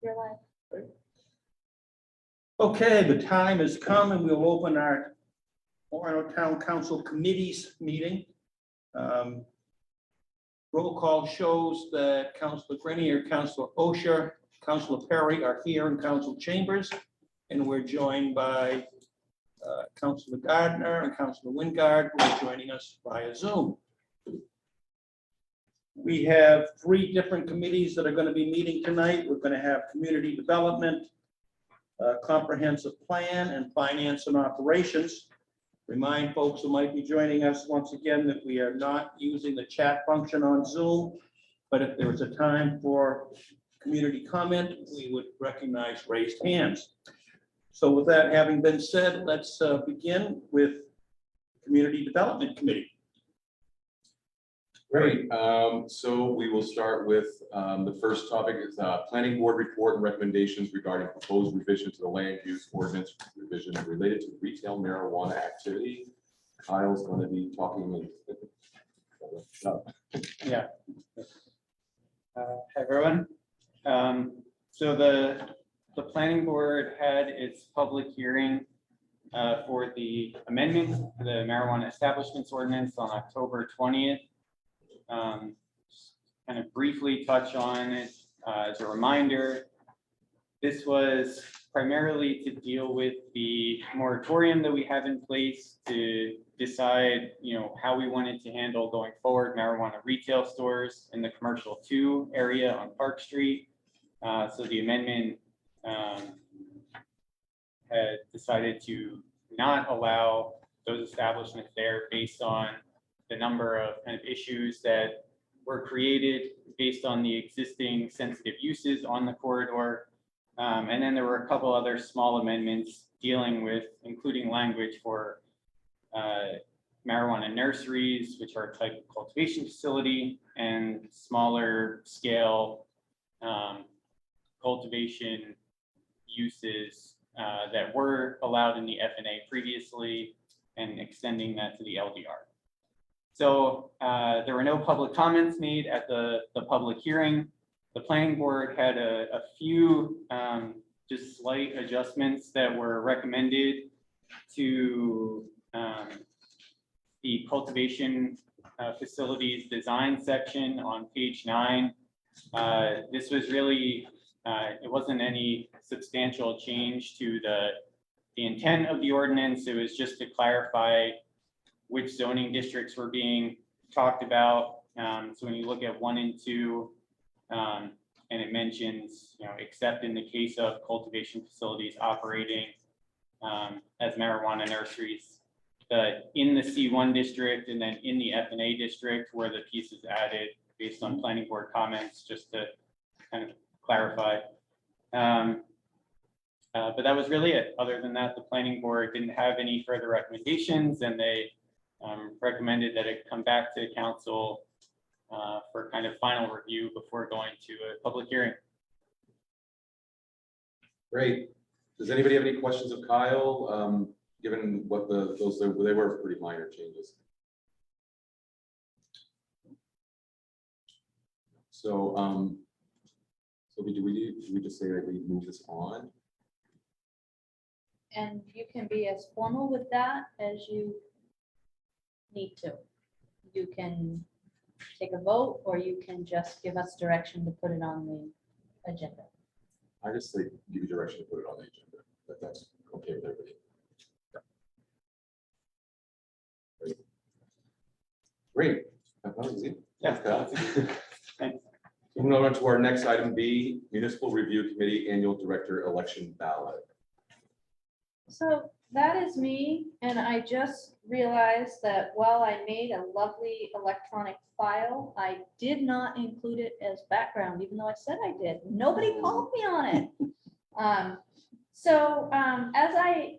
You're live. Okay, the time has come and we'll open our Orono Town Council Committees meeting. Roll call shows that Councilor Grenier, Councilor Osher, Councilor Perry are here in council chambers, and we're joined by Councilor Gardner and Councilor Wingard, who are joining us via Zoom. We have 3 different committees that are going to be meeting tonight. We're going to have community development, comprehensive plan, and finance and operations. Remind folks who might be joining us once again that we are not using the chat function on Zoom, but if there is a time for community comment, we would recognize raised hands. So with that having been said, let's begin with Community Development Committee. Great. So we will start with the first topic is planning board report and recommendations regarding proposed revision to the land use ordinance revision related to retail marijuana activity. Kyle's going to be talking. Yeah. Hi, everyone. So the planning board had its public hearing for the amendment to the marijuana establishments ordinance on October 20th. Kind of briefly touch on it as a reminder. This was primarily to deal with the moratorium that we have in place to decide, how we wanted to handle going forward marijuana retail stores in the commercial 2 area on Park Street. So the amendment had decided to not allow those establishments there based on the number of kind of issues that were created based on the existing sensitive uses on the corridor. And then there were a couple other small amendments dealing with, including language for marijuana nurseries, which are a type of cultivation facility, and smaller scale cultivation uses that were allowed in the FNA previously, and extending that to the LDR. So there were no public comments made at the public hearing. The planning board had a few just slight adjustments that were recommended to the cultivation facilities design section on page 9. This was really, it wasn't any substantial change to the intent of the ordinance. It was just to clarify which zoning districts were being talked about. So when you look at 1 and 2, and it mentions, except in the case of cultivation facilities operating as marijuana nurseries, in the C1 district and then in the FNA district where the piece is added based on planning board comments, just to kind of clarify. But that was really it. Other than that, the planning board didn't have any further recommendations, and they recommended that it come back to council for kind of final review before going to a public hearing. Great. Does anybody have any questions of Kyle? Given what they were pretty minor changes. So, so do we just say that we move this on? And you can be as formal with that as you need to. You can take a vote, or you can just give us direction to put it on the agenda. I just say give you direction to put it on the agenda, but that's okay with everybody. Yeah. Great. That was easy. Yeah. Thanks. Moving on to our next item B, Municipal Review Committee Annual Director Election Ballot. So that is me, and I just realized that while I made a lovely electronic file, I did not include it as background, even though I said I did. Nobody called me on it. As I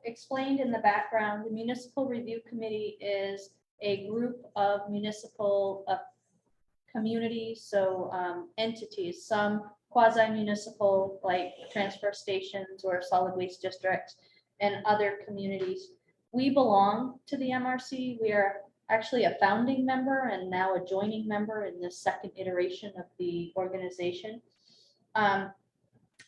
explained in the background, the Municipal Review Committee is a group of municipal communities, so entities, some quasi-municipal like transfer stations or solid waste districts, and other communities. We belong to the MRC. We are actually a founding member and now a joining member in the second iteration of the organization.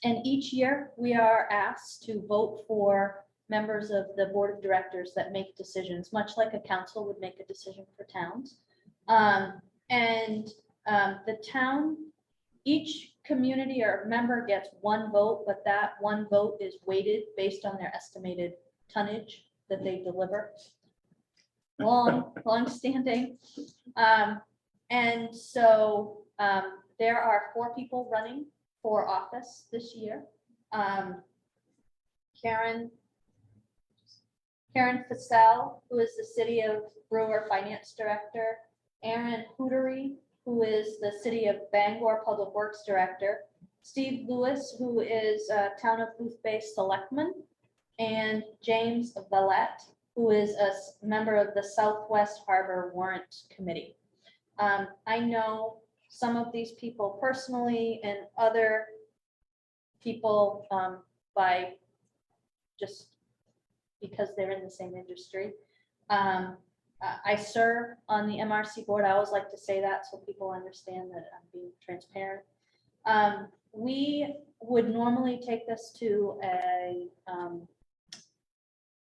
And each year, we are asked to vote for members of the board of directors that make decisions, much like a council would make a decision for towns. The town, each community or member gets one vote, but that one vote is weighted based on their estimated tonnage that they deliver. Long standing. And so there are 4 people running for office this year. Karen Fassell, who is the City of Brewer Finance Director, Aaron Hootery, who is the City of Bangor Public Works Director, Steve Lewis, who is Town of Booth Bay Selectman, and James Ballot, who is a member of the Southwest Harbor Warrant Committee. I know some of these people personally and other people by just because they're in the same industry. I serve on the MRC board. I always like to say that so people understand that I'm being transparent. We would normally take this to a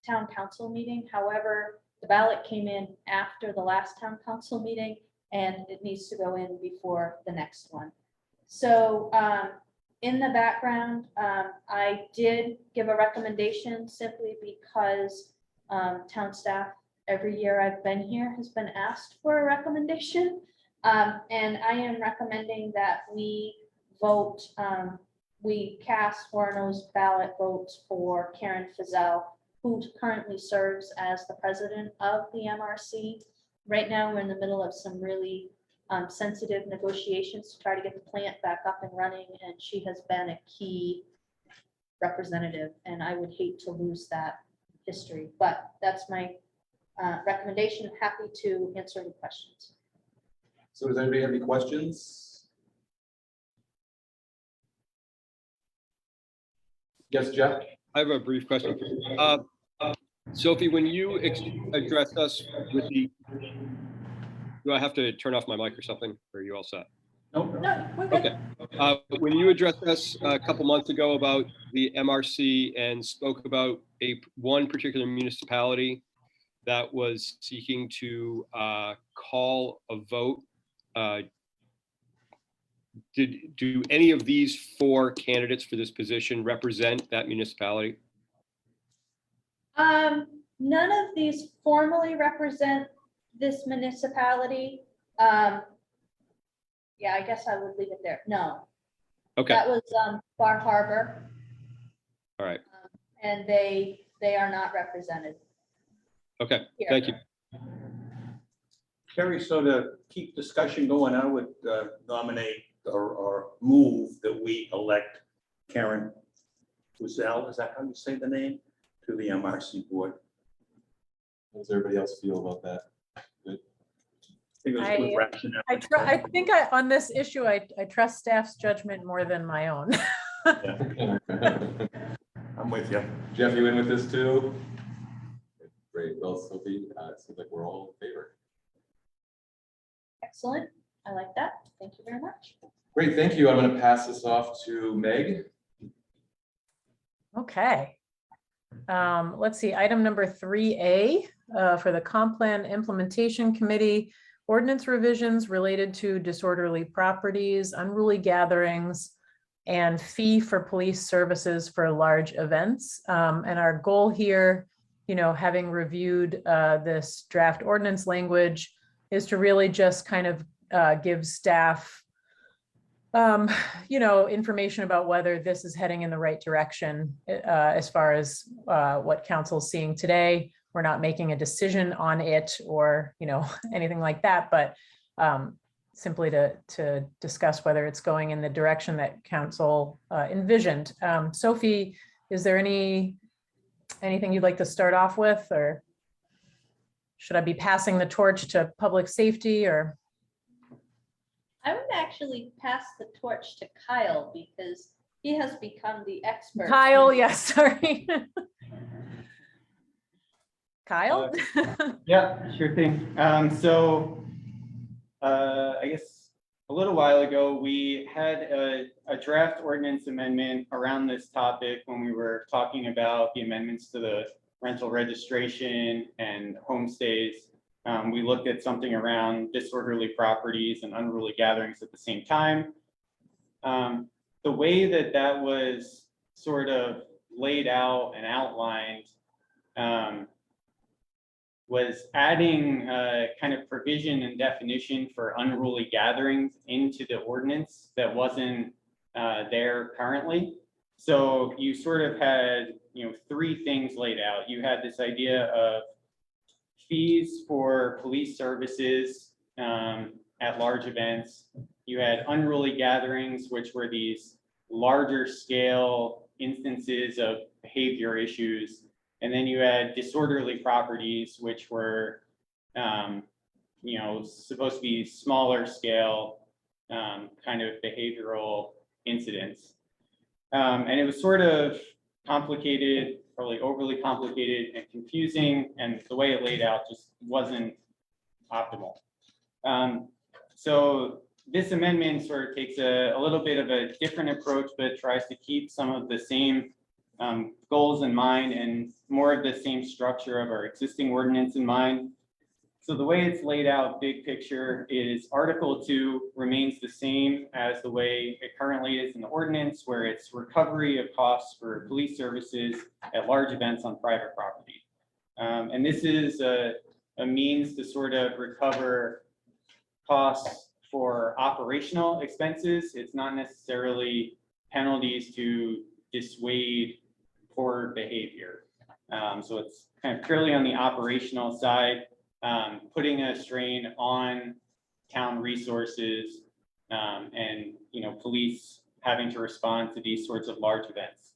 town council meeting. However, the ballot came in after the last town council meeting and it needs to go in before the next one. So in the background, I did give a recommendation simply because town staff every year I've been here has been asked for a recommendation. And I am recommending that we vote, we cast Orono's ballot votes for Karen Fassell, who currently serves as the president of the MRC. Right now, we're in the middle of some really sensitive negotiations to try to get the plant back up and running, and she has been a key representative, and I would hate to lose that history, but that's my recommendation. Happy to answer any questions. So does anybody have any questions? Yes, Jeff? I have a brief question. Sophie, when you addressed us with the, do I have to turn off my mic or something? Or are you all set? Nope. No, we're good. Okay. When you addressed us a couple months ago about the MRC and spoke about one particular municipality that was seeking to call a vote, do any of these 4 candidates for this position represent that municipality? None of these formally represent this municipality. Yeah, I guess I would leave it there. No. Okay. That was Bar Harbor. All right. And they are not represented. Okay. Here. Thank you. Kerry, so to keep discussion going, I would nominate or move that we elect Karen Fassell, is that how you say the name, to the MRC board. How does everybody else feel about that? I think it was good rationale. I think on this issue, I trust staff's judgment more than my own. I'm with you. Jeff, you in with this too? Great. Well, Sophie, it seems like we're all in favor. Excellent. I like that. Thank you very much. Great, thank you. I'm going to pass this off to Meg. Okay. Let's see, item number 3A for the Comp Plan Implementation Committee, ordinance revisions related to disorderly properties, unruly gatherings, and fee for police services for large events. And our goal here, having reviewed this draft ordinance language, is to really just kind of give staff information about whether this is heading in the right direction as far as what council's seeing today. We're not making a decision on it or, anything like that, but simply to discuss whether it's going in the direction that council envisioned. Sophie, is there anything you'd like to start off with, or should I be passing the torch to public safety, or? I would actually pass the torch to Kyle because he has become the expert. Kyle, yes, sorry. Kyle? Yeah, sure thing. I guess a little while ago, we had a draft ordinance amendment around this topic when we were talking about the amendments to the rental registration and homestays. We looked at something around disorderly properties and unruly gatherings at the same time. The way that that was sort of laid out and outlined was adding kind of provision and definition for unruly gatherings into the ordinance that wasn't there currently. So you sort of had, three things laid out. You had this idea of fees for police services at large events. You had unruly gatherings, which were these larger scale instances of behavior issues. And then you had disorderly properties, which were, supposed to be smaller scale kind of behavioral incidents. And it was sort of complicated, probably overly complicated and confusing, and the way it laid out just wasn't optimal. So this amendment sort of takes a little bit of a different approach, but tries to keep some of the same goals in mind and more of the same structure of our existing ordinance in mind. So the way it's laid out, big picture, is Article 2 remains the same as the way it currently is in the ordinance, where it's recovery of costs for police services at large events on private property. And this is a means to sort of recover costs for operational expenses. It's not necessarily penalties to dissuade poor behavior. So it's kind of purely on the operational side, putting a strain on town resources and police having to respond to these sorts of large events.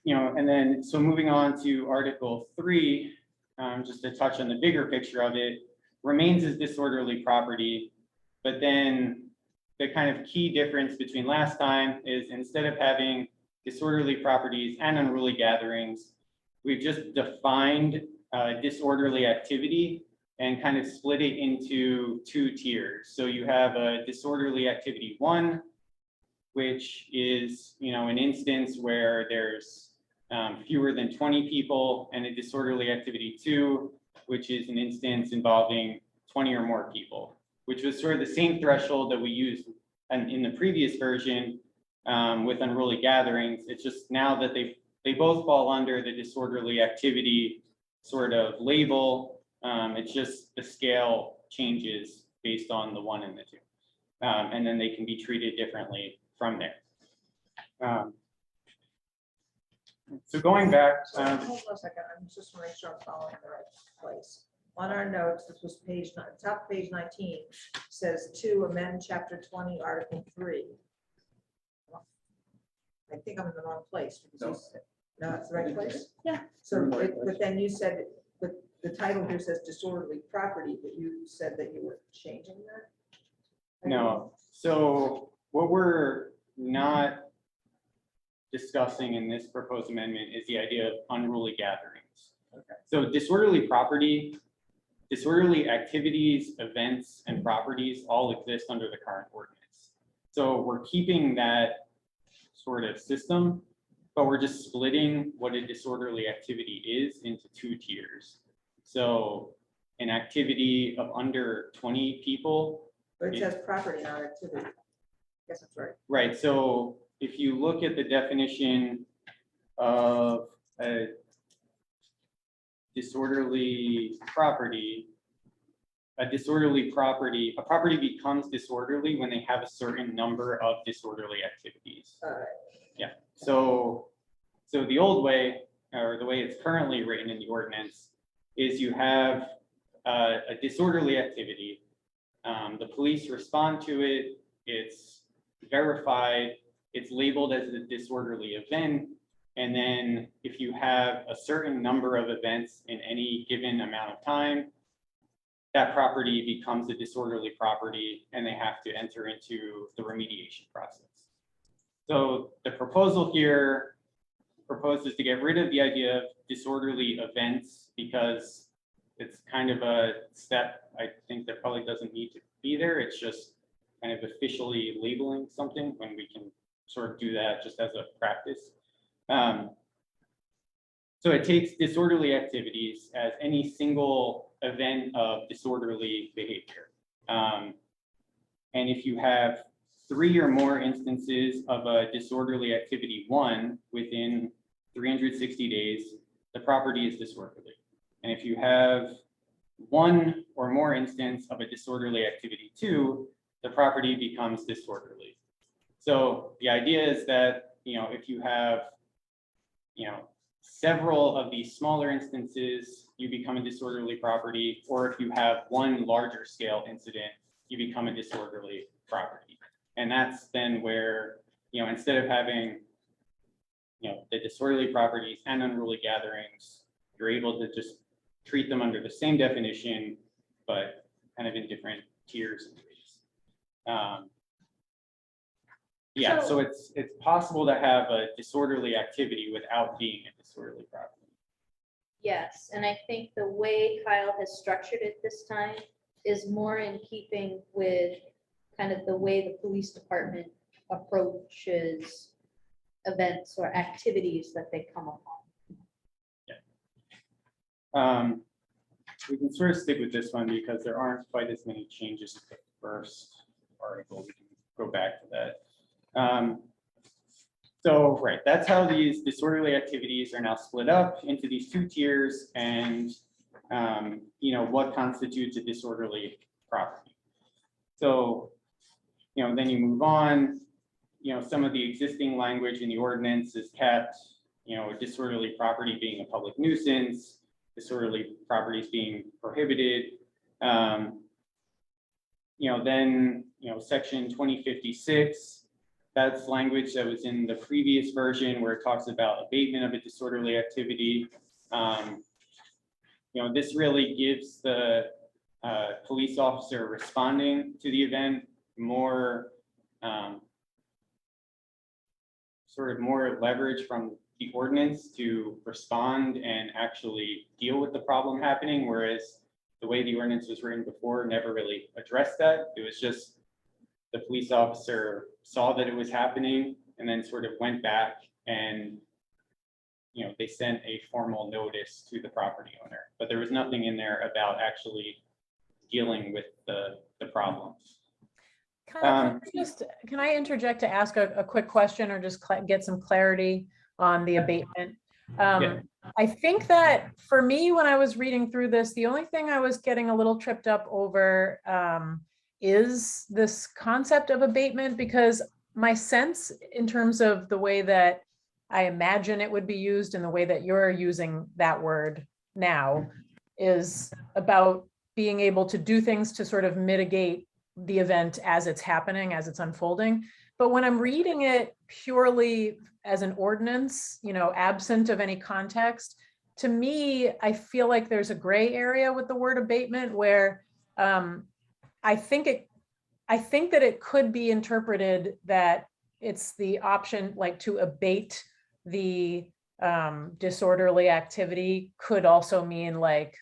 And then so moving on to Article 3, just to touch on the bigger picture of it, remains as disorderly property, but then the kind of key difference between last time is instead of having disorderly properties and unruly gatherings, we've just defined disorderly activity and kind of split it into two tiers. So you have a disorderly activity 1, which is an instance where there's fewer than 20 people, and a disorderly activity 2, which is an instance involving 20 or more people, which was sort of the same threshold that we used in the previous version with unruly gatherings. It's just now that they both fall under the disorderly activity sort of label. It's just the scale changes based on the 1 and the 2. And then they can be treated differently from there. So going back. Hold on a second, I'm just want to make sure I'm following the right place. On our notes, this was top page 19, says to amend chapter 20, article 3. I think I'm in the wrong place. Because no, it's the right place? Yeah. So, but then you said, but the title here says disorderly property, but you said that you were changing that? No, so what we're not discussing in this proposed amendment is the idea of unruly gatherings. Okay. So disorderly property, disorderly activities, events, and properties all exist under the current ordinance. So we're keeping that sort of system, but we're just splitting what a disorderly activity is into 2 tiers. So an activity of under 20 people. But it says property, not activity. I guess that's right. Right, so if you look at the definition of a disorderly property, a property becomes disorderly when they have a certain number of disorderly activities. Yeah, so the old way, or the way it's currently written in the ordinance, is you have a disorderly activity. The police respond to it, it's verified, it's labeled as a disorderly event, and then if you have a certain number of events in any given amount of time, that property becomes a disorderly property and they have to enter into the remediation process. So the proposal here proposes to get rid of the idea of disorderly events because it's kind of a step, I think that probably doesn't need to be there. It's just kind of officially labeling something when we can sort of do that just as a practice. So it takes disorderly activities as any single event of disorderly behavior. And if you have 3 or more instances of a disorderly activity 1 within 360 days, the property is disorderly. And if you have 1 or more instance of a disorderly activity 2, the property becomes disorderly. So the idea is that, if you have, several of these smaller instances, you become a disorderly property, or if you have 1 larger scale incident, you become a disorderly property. And that's then where, instead of having, the disorderly properties and unruly gatherings, you're able to just treat them under the same definition, but kind of in different tiers and ways. Yeah, so it's possible to have a disorderly activity without being a disorderly property. Yes, and I think the way Kyle has structured it this time is more in keeping with kind of the way the police department approaches events or activities that they come upon. We can sort of stick with this one because there aren't quite as many changes to the first article. We can go back to that. So, right, that's how these disorderly activities are now split up into these 2 tiers and, what constitutes a disorderly property. So, then you move on, some of the existing language in the ordinance is kept, a disorderly property being a public nuisance, disorderly properties being prohibited. Then, section 2056, that's language that was in the previous version where it talks about abatement of a disorderly activity. This really gives the police officer responding to the event more sort of more leverage from the ordinance to respond and actually deal with the problem happening, whereas the way the ordinance was written before never really addressed that. It was just the police officer saw that it was happening and then sort of went back and they sent a formal notice to the property owner, but there was nothing in there about actually dealing with the problem. Can I interject to ask a quick question or just get some clarity on the abatement? I think that for me, when I was reading through this, the only thing I was getting a little tripped up over is this concept of abatement, because my sense in terms of the way that I imagine it would be used and the way that you're using that word now is about being able to do things to sort of mitigate the event as it's happening, as it's unfolding. But when I'm reading it purely as an ordinance, absent of any context, to me, I feel like there's a gray area with the word abatement where I think that it could be interpreted that it's the option like to abate the disorderly activity could also mean like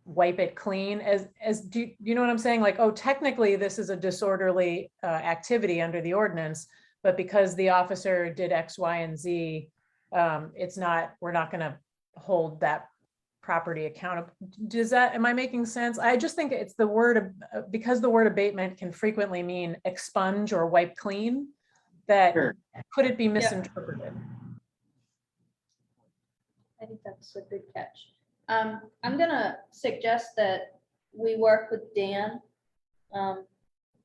wipe it clean as do you know what I'm saying? Like, oh, technically this is a disorderly activity under the ordinance, but because the officer did X, Y, and Z, we're not going to hold that property accountable. Am I making sense? I just think it's the word, because the word abatement can frequently mean expunge or wipe clean, that Sure. Could it be misinterpreted? I think that's a good catch. I'm gonna suggest that we work with Dan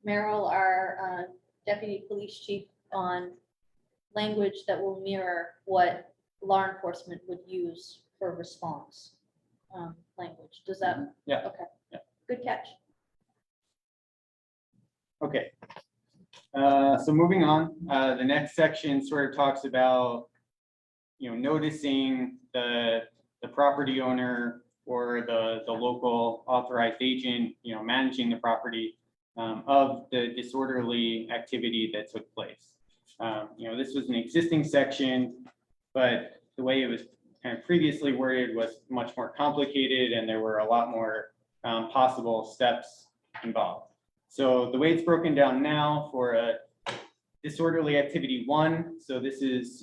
Merrill, our deputy police chief, on language that will mirror what law enforcement would use for response language. Does that? Yeah. Okay. Yeah. Good catch. Okay. So moving on, the next section sort of talks about, noticing the property owner or the local authorized agent, managing the property of the disorderly activity that took place. This was an existing section, but the way it was kind of previously worded was much more complicated and there were a lot more possible steps involved. So the way it's broken down now for a disorderly activity 1, so this is,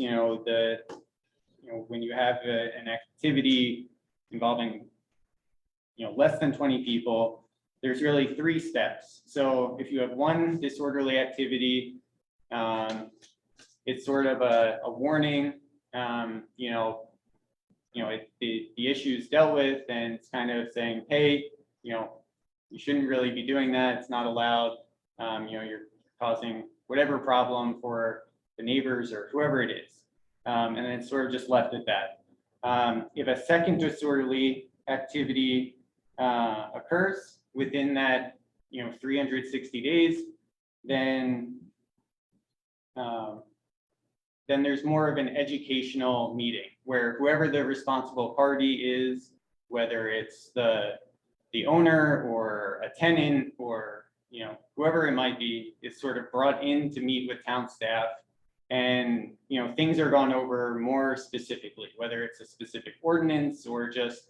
when you have an activity involving, less than 20 people, there's really 3 steps. So if you have one disorderly activity, it's sort of a warning, the issue is dealt with, and it's kind of saying, hey, you shouldn't really be doing that. It's not allowed. You're causing whatever problem for the neighbors or whoever it is. And then it's sort of just left at that. If a second disorderly activity occurs within that, 360 days, then there's more of an educational meeting where whoever the responsible party is, whether it's the owner or a tenant or whoever it might be, is sort of brought in to meet with town staff, and things are gone over more specifically, whether it's a specific ordinance or just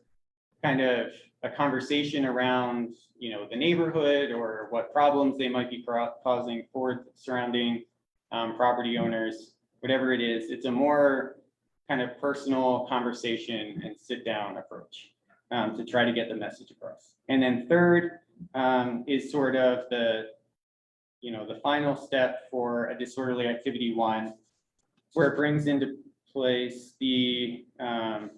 kind of a conversation around the neighborhood or what problems they might be causing for surrounding property owners, whatever it is. It's a more kind of personal conversation and sit down approach to try to get the message across. And then third is sort of the final step for a disorderly activity 1, where it brings into place the kind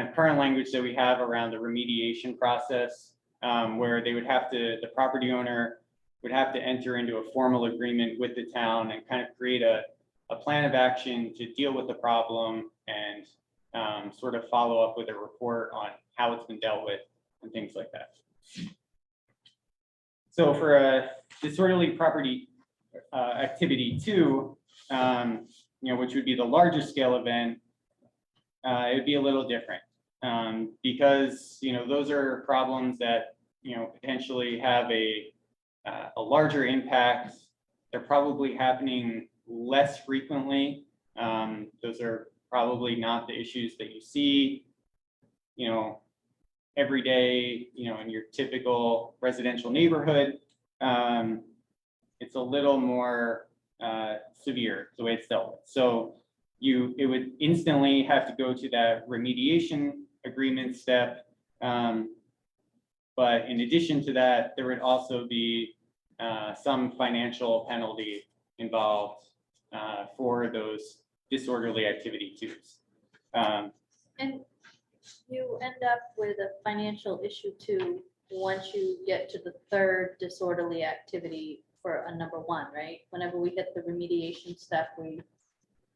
of current language that we have around the remediation process, where they would have to, the property owner would have to enter into a formal agreement with the town and kind of create a plan of action to deal with the problem and sort of follow up with a report on how it's been dealt with and things like that. So for a disorderly property activity 2, which would be the larger scale event, it would be a little different because those are problems that potentially have a larger impact. They're probably happening less frequently. Those are probably not the issues that you see every day in your typical residential neighborhood. It's a little more severe the way it's dealt with. So it would instantly have to go to that remediation agreement step. But in addition to that, there would also be some financial penalty involved for those disorderly activity 2s. And you end up with a financial issue too, once you get to the third disorderly activity for a number 1, right? Whenever we hit the remediation step,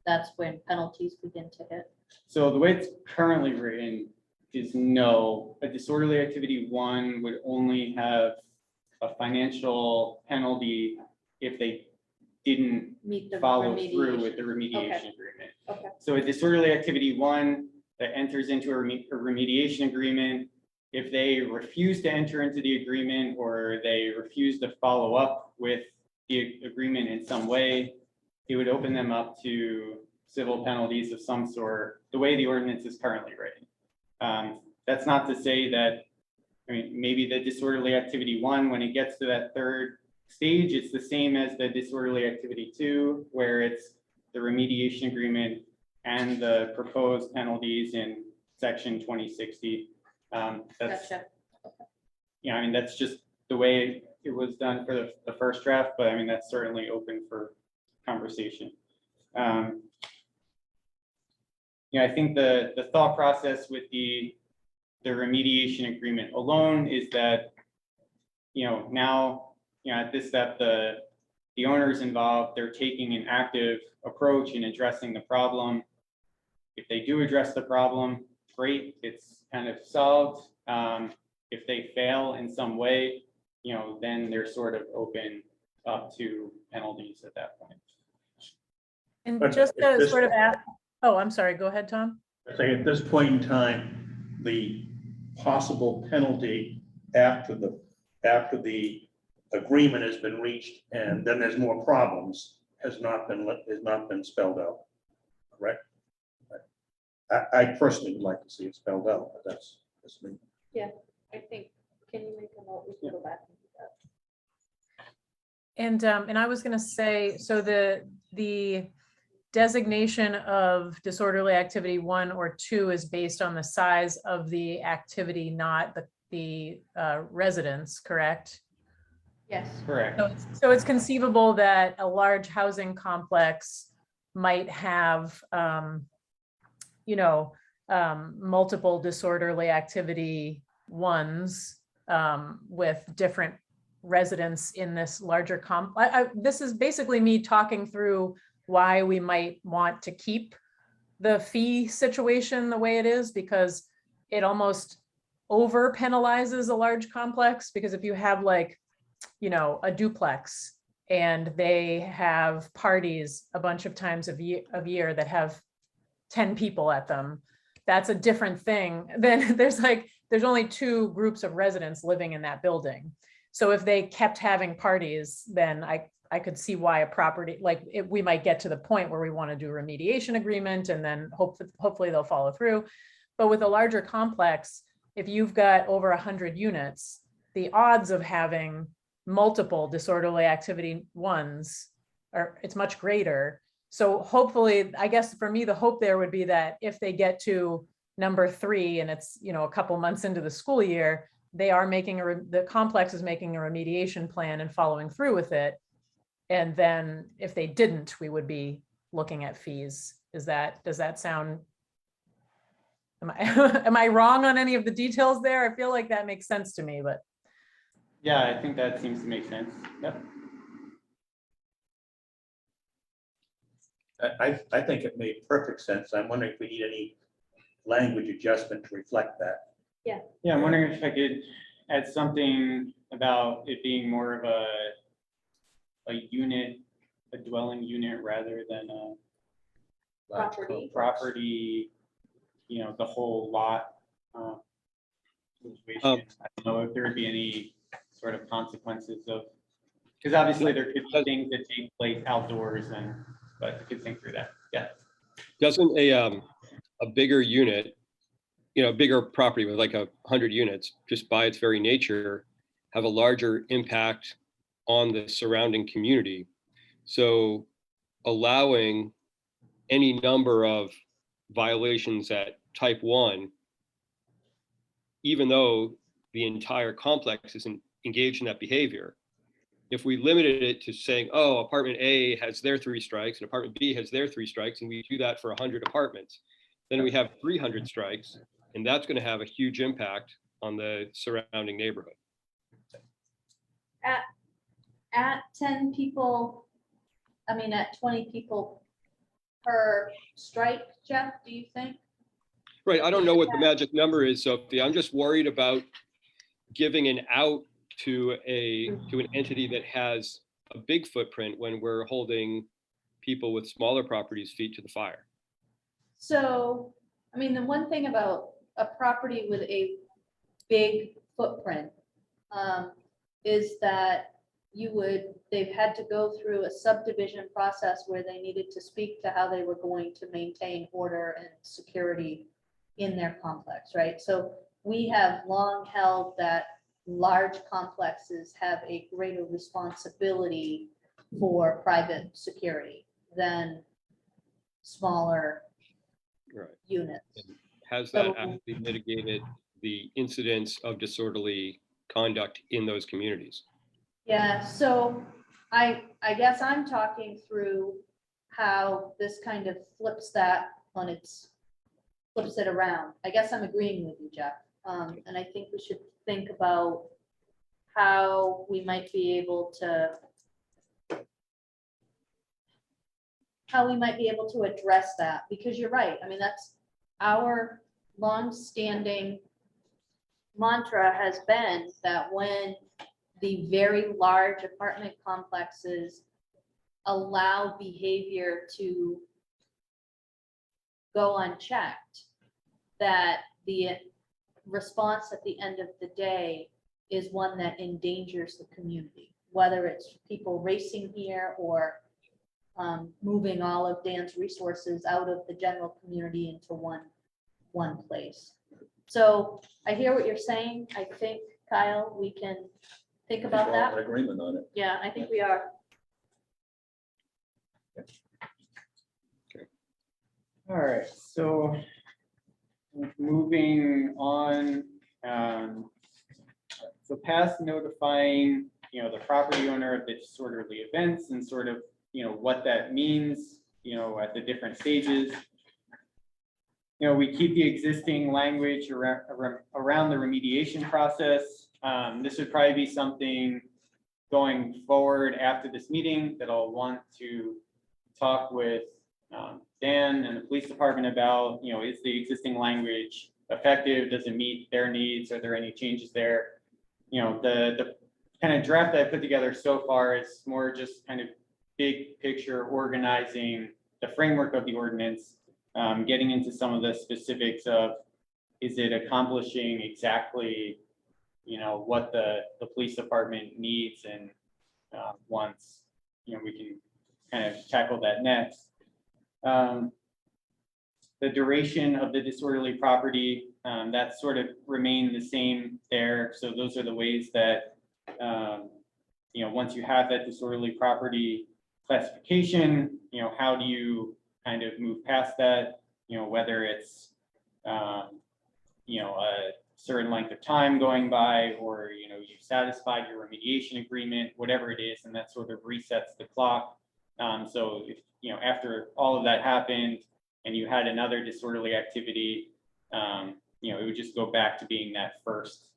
that's when penalties begin to hit. So the way it's currently written is no, a disorderly activity 1 would only have a financial penalty if they didn't Meet the follow through remediation. with the remediation agreement. Okay. So a disorderly activity 1 that enters into a remediation agreement, if they refuse to enter into the agreement or they refuse to follow up with the agreement in some way, it would open them up to civil penalties of some sort, the way the ordinance is currently written. That's not to say that, maybe the disorderly activity 1, when it gets to that third stage, it's the same as the disorderly activity 2, where it's the remediation agreement and the proposed penalties in section 2060. That's, Gotcha. that's just the way it was done for the first draft, but that's certainly open for conversation. I think the thought process with the remediation agreement alone is that, now, at this step, the owners involved, they're taking an active approach in addressing the problem. If they do address the problem, great, it's kind of solved. If they fail in some way, then they're sort of open up to penalties at that point. And But just at to this- sort of ask, oh, I'm sorry, go ahead, Tom. I think at this point in time, the possible penalty after the agreement has been reached and then there's more problems has not been spelled out, correct? I personally would like to see it spelled out, but that's me. I think, can you make a note? We can go back and do that. And I was gonna say, so the designation of disorderly activity 1 or 2 is based on the size of the activity, not the residence, correct? Yes. Correct. So it's conceivable that a large housing complex might have, multiple disorderly activity 1s with different residents in this larger this is basically me talking through why we might want to keep the fee situation the way it is, because it almost over penalizes a large complex. Because if you have like, a duplex and they have parties a bunch of times of year that have 10 people at them, that's a different thing than there's only 2 groups of residents living in that building. So if they kept having parties, then I could see why a property we might get to the point where we want to do a remediation agreement, and then hopefully they'll follow through. But with a larger complex, if you've got over 100 units, the odds of having multiple disorderly activity 1s it's much greater. So hopefully, I guess for me, the hope there would be that if they get to number 3 and it's, a couple months into the school year, they are making the complex is making a remediation plan and following through with it. And then if they didn't, we would be looking at fees. Does that sound, am I wrong on any of the details there? I feel like that makes sense to me, but. Yeah, I think that seems to make sense. Yep. I think it made perfect sense. I'm wondering if we need any language adjustment to reflect that. Yeah, I'm wondering if I could add something about it being more of a unit, a dwelling unit rather than a property, the whole lot. Situation. I don't know if there would be any sort of consequences of, because obviously there could be things that take place outdoors, but we could think through that. Yeah. Doesn't a bigger unit, bigger property with like 100 units, just by its very nature, have a larger impact on the surrounding community? So allowing any number of violations at type 1, even though the entire complex isn't engaged in that behavior, if we limited it to saying, oh, apartment A has their 3 strikes and apartment B has their 3 strikes, and we do that for 100 apartments, then we have 300 strikes, and that's going to have a huge impact on the surrounding neighborhood. At 10 people, at 20 people per strike, Jeff, do you think? Right. I don't know what the magic number is, Sophie. I'm just worried about giving an out to an entity that has a big footprint when we're holding people with smaller properties feet to the fire. So, the one thing about a property with a big footprint is that they've had to go through a subdivision process where they needed to speak to how they were going to maintain order and security in their complex, right? So we have long held that large complexes have a greater responsibility for private security than smaller units. And has that actually mitigated the incidence of disorderly conduct in those communities? Yeah, so I guess I'm talking through how this kind of flips it around. I guess I'm agreeing with you, Jeff. And I think we should think about how we might be able to address that, because you're right. That's our long-standing mantra has been that when the very large apartment complexes allow behavior to go unchecked, that the response at the end of the day is one that endangers the community, whether it's people racing here or moving all of Dan's resources out of the general community into one one place. So I hear what you're saying. I think, Kyle, we can think about We're all in that. agreement on it. Yeah, I think we are. All right, so moving on, so past notifying, the property owner of the disorderly events and sort of, what that means, at the different stages. We keep the existing language around the remediation process. This would probably be something going forward after this meeting that I'll want to talk with Dan and the police department about, is the existing language effective? Does it meet their needs? Are there any changes there? The kind of draft that I put together so far is more just kind of big picture organizing the framework of the ordinance, getting into some of the specifics of, is it accomplishing exactly, what the police department needs and wants, we can kind of tackle that next. The duration of the disorderly property, that sort of remained the same there. So those are the ways that, once you have that disorderly property classification, how do you kind of move past that, whether it's, a certain length of time going by, or, you satisfied your remediation agreement, whatever it is, and that sort of resets the clock. So if, after all of that happened and you had another disorderly activity, it would just go back to being that first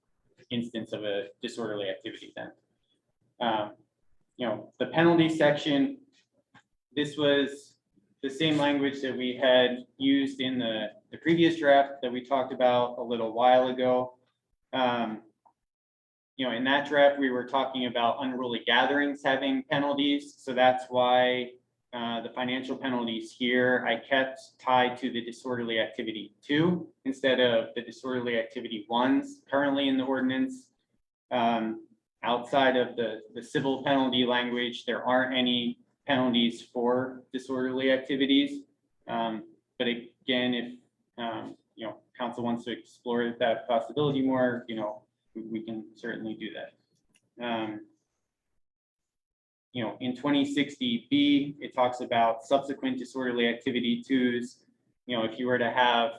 instance of a disorderly activity then. The penalty section, this was the same language that we had used in the previous draft that we talked about a little while ago. In that draft, we were talking about unruly gatherings having penalties. So that's why the financial penalties here, I kept tied to the disorderly activity 2 instead of the disorderly activity 1s currently in the ordinance. Outside of the civil penalty language, there aren't any penalties for disorderly activities. But again, if council wants to explore that possibility more, we can certainly do that. In 2060B, it talks about subsequent disorderly activity 2s. If you were to have,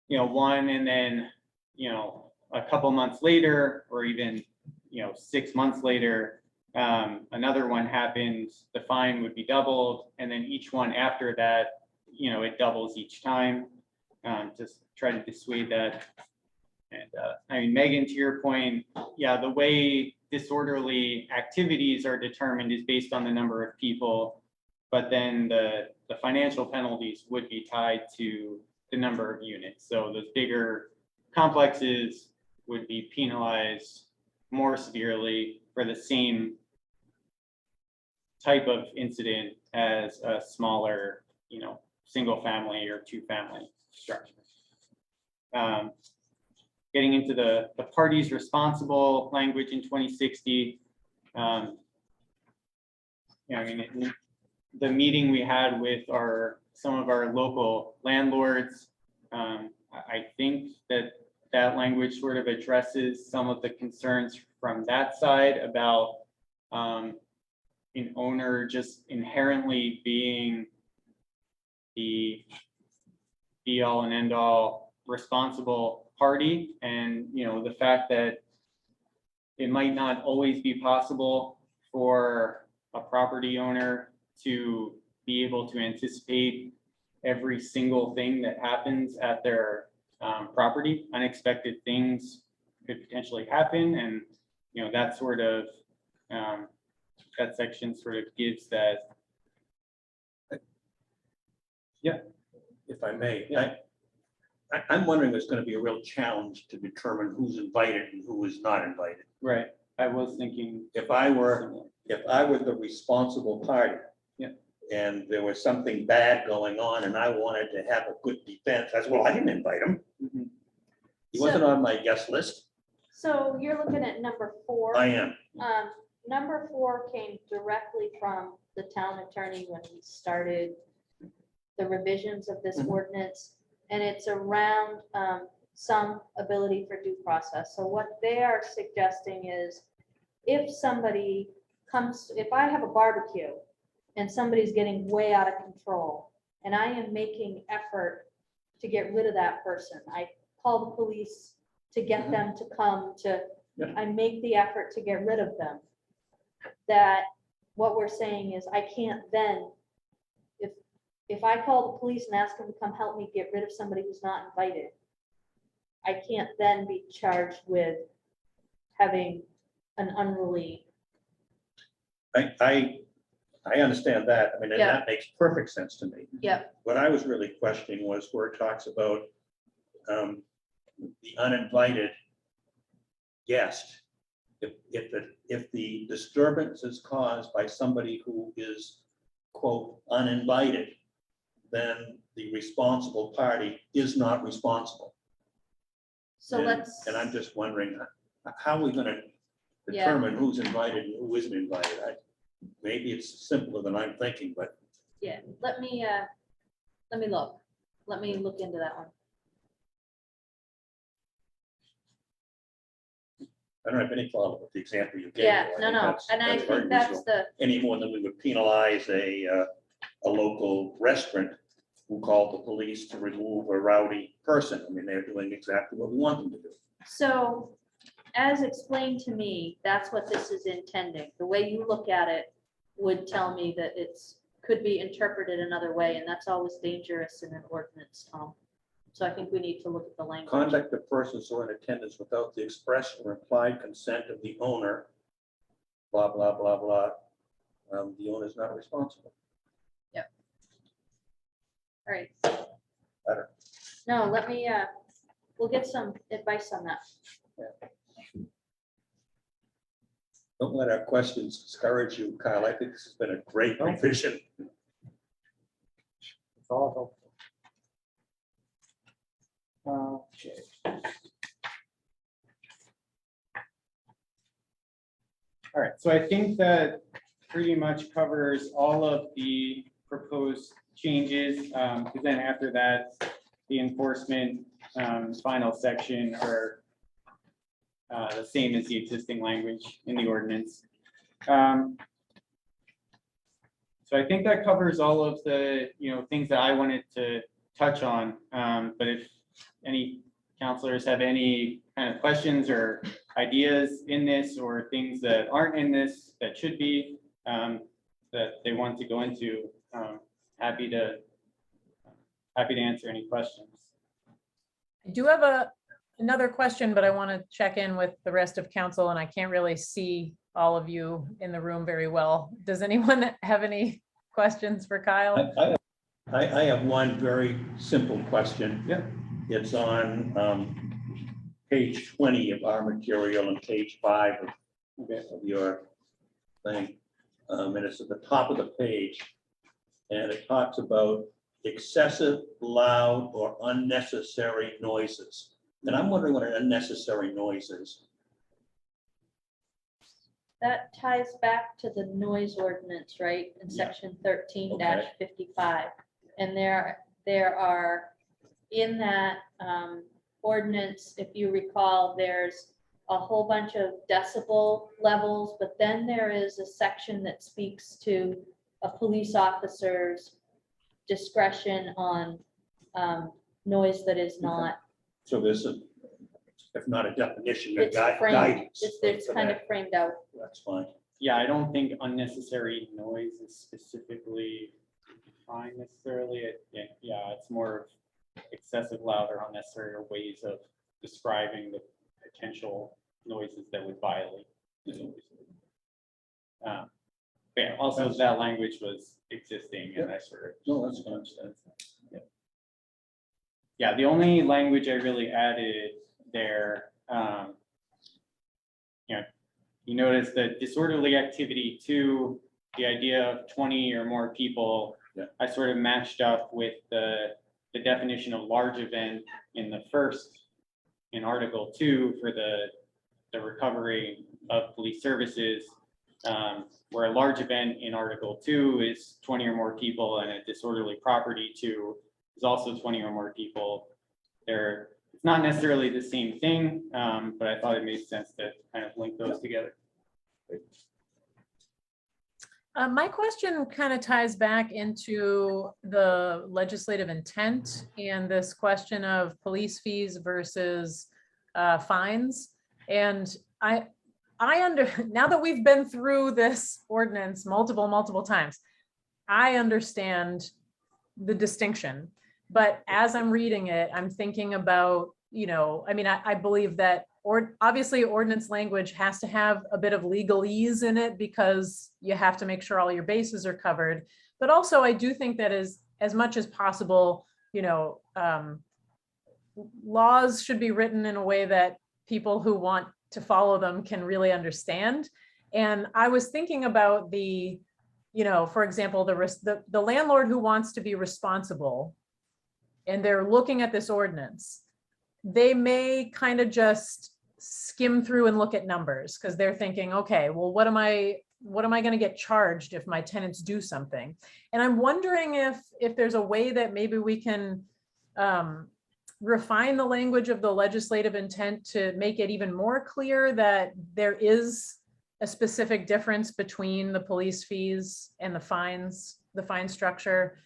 one and then, a couple months later, or even, 6 months later, another one happens, the fine would be doubled. And then each one after that, it doubles each time, to try to dissuade that. And Megan, to your point, yeah, the way disorderly activities are determined is based on the number of people, but then the financial penalties would be tied to the number of units. So those bigger complexes would be penalized more severely for the same type of incident as a smaller, single family or 2-family structure. Getting into the parties responsible language in 2060. The meeting we had with some of our local landlords, I think that language sort of addresses some of the concerns from that side about an owner just inherently being the be all and end all responsible party, and the fact that it might not always be possible for a property owner to be able to anticipate every single thing that happens at their property. Unexpected things could potentially happen, and that sort of that section sort of gives that. Yeah, If I may, Yeah. I'm wondering, there's going to be a real challenge to determine who's invited and who is not invited. right. I was thinking. If I were the responsible party. Yeah. And there was something bad going on and I wanted to have a good defense, I said, well, I didn't invite him. Mhm. He wasn't on my guest list. So you're looking at number 4. I am. Number 4 came directly from the town attorney when we started the revisions of this Mhm. ordinance. and it's around some ability for due process. So what they are suggesting is if somebody comes, if I have a barbecue and somebody's getting way out of control and I am making effort to get rid of that person, I call the police to get them to come to, Yeah. I make the effort to get rid of them. That what we're saying is I can't then, if I call the police and ask them to come help me get rid of somebody who's not invited, I can't then be charged with having an unruly. I understand that. I mean, and Yeah. that makes perfect sense to me. Yep. What I was really questioning was where it talks about the uninvited guest. If the disturbance is caused by somebody who is, quote, uninvited, then the responsible party is not responsible. So And- let's. And I'm just wondering, how are we gonna Yeah. determine who's invited and who isn't invited? Maybe it's simpler than I'm thinking, but Yeah, let me look. Let me look into that one. I don't have any problem with the example you gave. Yeah, I no, think no, that's- and I that's very think that's reasonable. the, Any more than we would penalize a local restaurant who called the police to remove a rowdy person. I mean, they're doing exactly what we want them to do. so as explained to me, that's what this is intending. The way you look at it would tell me that could be interpreted another way, and that's always dangerous in an ordinance, Tom. So I think we need to look at the language. Conduct of persons who are in attendance without the express or implied consent of the owner, blah, blah, blah, blah. The owner is not responsible. All right. Better. No, let me, we'll get some advice on that. Don't let our questions discourage you, Kyle. I think this has been a great revision. It's all helpful. Okay. All right, so I think that pretty much covers all of the proposed changes. Because then after that, the enforcement final section are the same as the existing language in the ordinance. So I think that covers all of the, things that I wanted to touch on. But if any counselors have any kind of questions or ideas in this or things that aren't in this that should be, that they want to go into, happy to answer any questions. I do have another question, but I want to check in with the rest of council, and I can't really see all of you in the room very well. Does anyone have any questions for Kyle? I have one very simple question. Yeah. It's on page 20 of our material and page 5 of your thing. And it's at the top of the page. And it talks about excessive, loud, or unnecessary noises. And I'm wondering what an unnecessary noise is. That ties back to the noise ordinance, right, in Yeah. section 13-55. And there are, in that ordinance, if you recall, there's a whole bunch of decibel levels, but then there is a section that speaks to a police officer's discretion on noise that is not, So there's a, if not a definition, a it's framed, guidance. it's for kind that. of framed out. That's fine. Yeah, I don't think unnecessary noise is specifically defined necessarily. Yeah, it's more of excessive, loud, or unnecessary ways of describing the potential noises that would violate the noise. But yeah, also that language was existing and I sort of. No, that's fine. Yeah, the only language I really added there, you notice the disorderly activity to the idea of 20 or more people. Yeah. I sort of matched up with the definition of large event in the first, in Article 2 for the recovery of police services, where a large event in Article 2 is 20 or more people and a disorderly property to is also 20 or more people. It's not necessarily the same thing, but I thought it made sense to kind of link those together. My question kind of ties back into the legislative intent and this question of police fees versus fines. And now that we've been through this ordinance multiple times, I understand the distinction. But as I'm reading it, I'm thinking about, I believe that obviously ordinance language has to have a bit of legalese in it because you have to make sure all your bases are covered. But also I do think that as much as possible, laws should be written in a way that people who want to follow them can really understand. And I was thinking about for example, the landlord who wants to be responsible and they're looking at this ordinance, they may kind of just skim through and look at numbers because they're thinking, okay, well, what am I going to get charged if my tenants do something? And I'm wondering if there's a way that maybe we can refine the language of the legislative intent to make it even more clear that there is a specific difference between the police fees and the fine structure.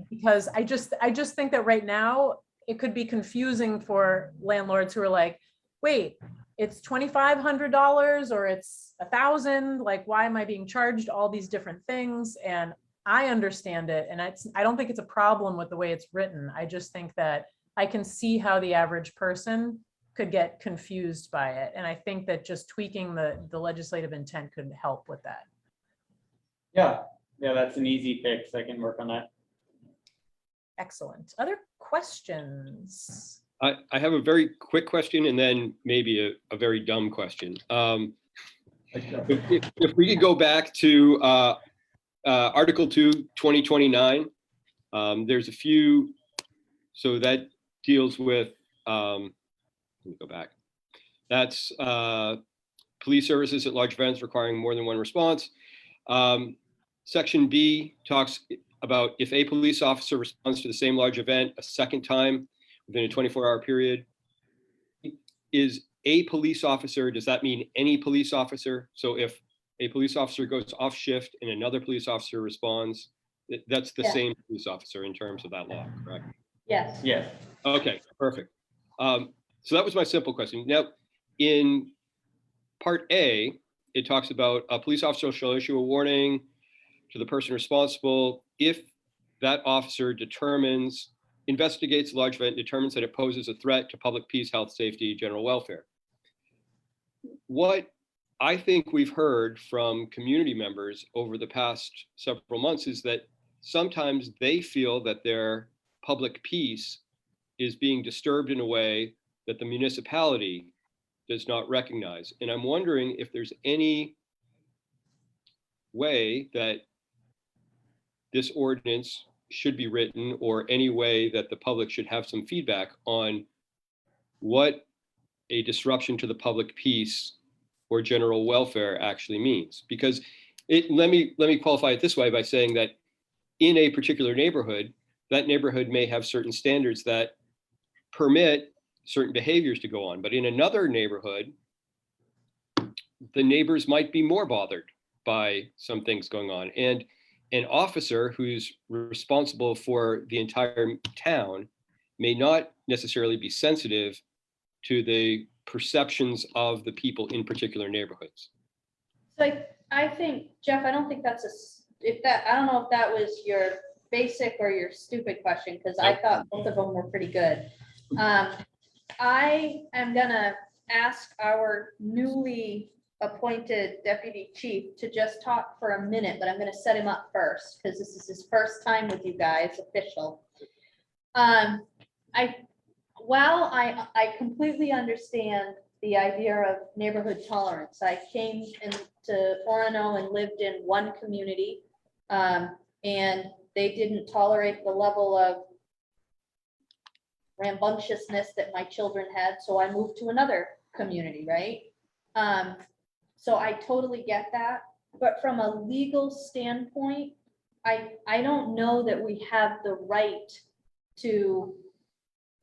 Because I just think that right now it could be confusing for landlords who are like, wait, it's $2,500 or it's $1,000. Like, why am I being charged all these different things? And I understand it. And I don't think it's a problem with the way it's written. I just think that I can see how the average person could get confused by it. And I think that just tweaking the legislative intent could help with that. Yeah, that's an easy fix. I can work on that. Excellent. Other questions? I have a very quick question and then maybe a very dumb question. If we could go back to Article 2, 2029, there's a few, so that deals with, let me go back. That's police services at large events requiring more than one response. Section B talks about if a police officer responds to the same large event a second time within a 24-hour period. Is a police officer, does that mean any police officer? So if a police officer goes off shift and another police officer responds, that's the same police officer in terms of that law, correct? Yes. Yes. Okay, perfect. So that was my simple question. Now, in Part A, it talks about a police officer shall issue a warning to the person responsible if that officer investigates a large event, determines that it poses a threat to public peace, health, safety, general welfare. What I think we've heard from community members over the past several months is that sometimes they feel that their public peace is being disturbed in a way that the municipality does not recognize. And I'm wondering if there's any way that this ordinance should be written or any way that the public should have some feedback on what a disruption to the public peace or general welfare actually means. Because let me qualify it this way by saying that in a particular neighborhood, that neighborhood may have certain standards that permit certain behaviors to go on. But in another neighborhood, the neighbors might be more bothered by some things going on. And an officer who's responsible for the entire town may not necessarily be sensitive to the perceptions of the people in particular neighborhoods. So I think, Jeff, I don't think I don't know if that was your basic or your stupid question, because I thought both of them were pretty good. I am gonna ask our newly appointed deputy chief to just talk for a minute, but I'm gonna set him up first because this is his first time with you guys, official. While I completely understand the idea of neighborhood tolerance, I came into Orono and lived in one community, and they didn't tolerate the level of rambunctiousness that my children had, so I moved to another community, right? So I totally get that, but from a legal standpoint, I don't know that we have the right to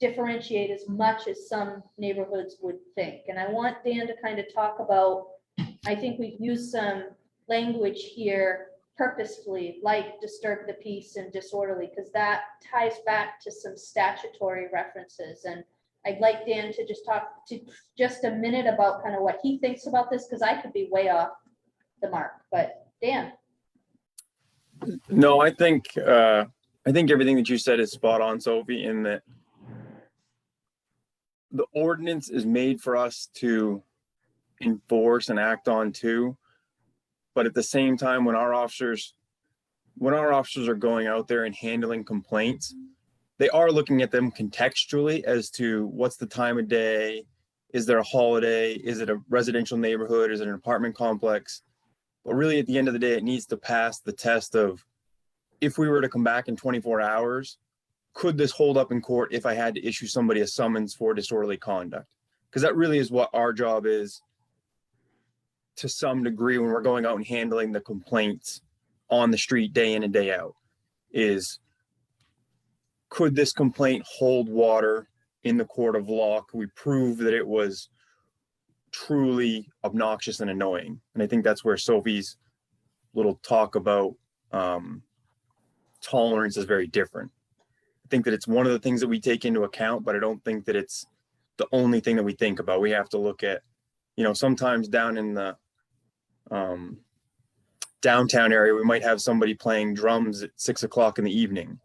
differentiate as much as some neighborhoods would think. And I want Dan to kind of talk about, I think we've used some language here purposefully, like disturb the peace and disorderly, because that ties back to some statutory references. And I'd like Dan to just talk to just a minute about kind of what he thinks about this, because I could be way off the mark, but Dan. No, I think everything that you said is spot on, Sophie, in that the ordinance is made for us to enforce and act on too. But at the same time, when our officers are going out there and handling complaints, they are looking at them contextually as to what's the time of day, is there a holiday, is it a residential neighborhood, is it an apartment complex? But really, at the end of the day, it needs to pass the test of, if we were to come back in 24 hours, could this hold up in court if I had to issue somebody a summons for disorderly conduct? Because that really is what our job is to some degree when we're going out and handling the complaints on the street day in and day out, is could this complaint hold water in the court of law? Could we prove that it was truly obnoxious and annoying? And I think that's where Sophie's little talk about tolerance is very different. I think that it's one of the things that we take into account, but I don't think that it's the only thing that we think about. We have to look at, sometimes down in the downtown area, we might have somebody playing drums at 6 o'clock in the evening.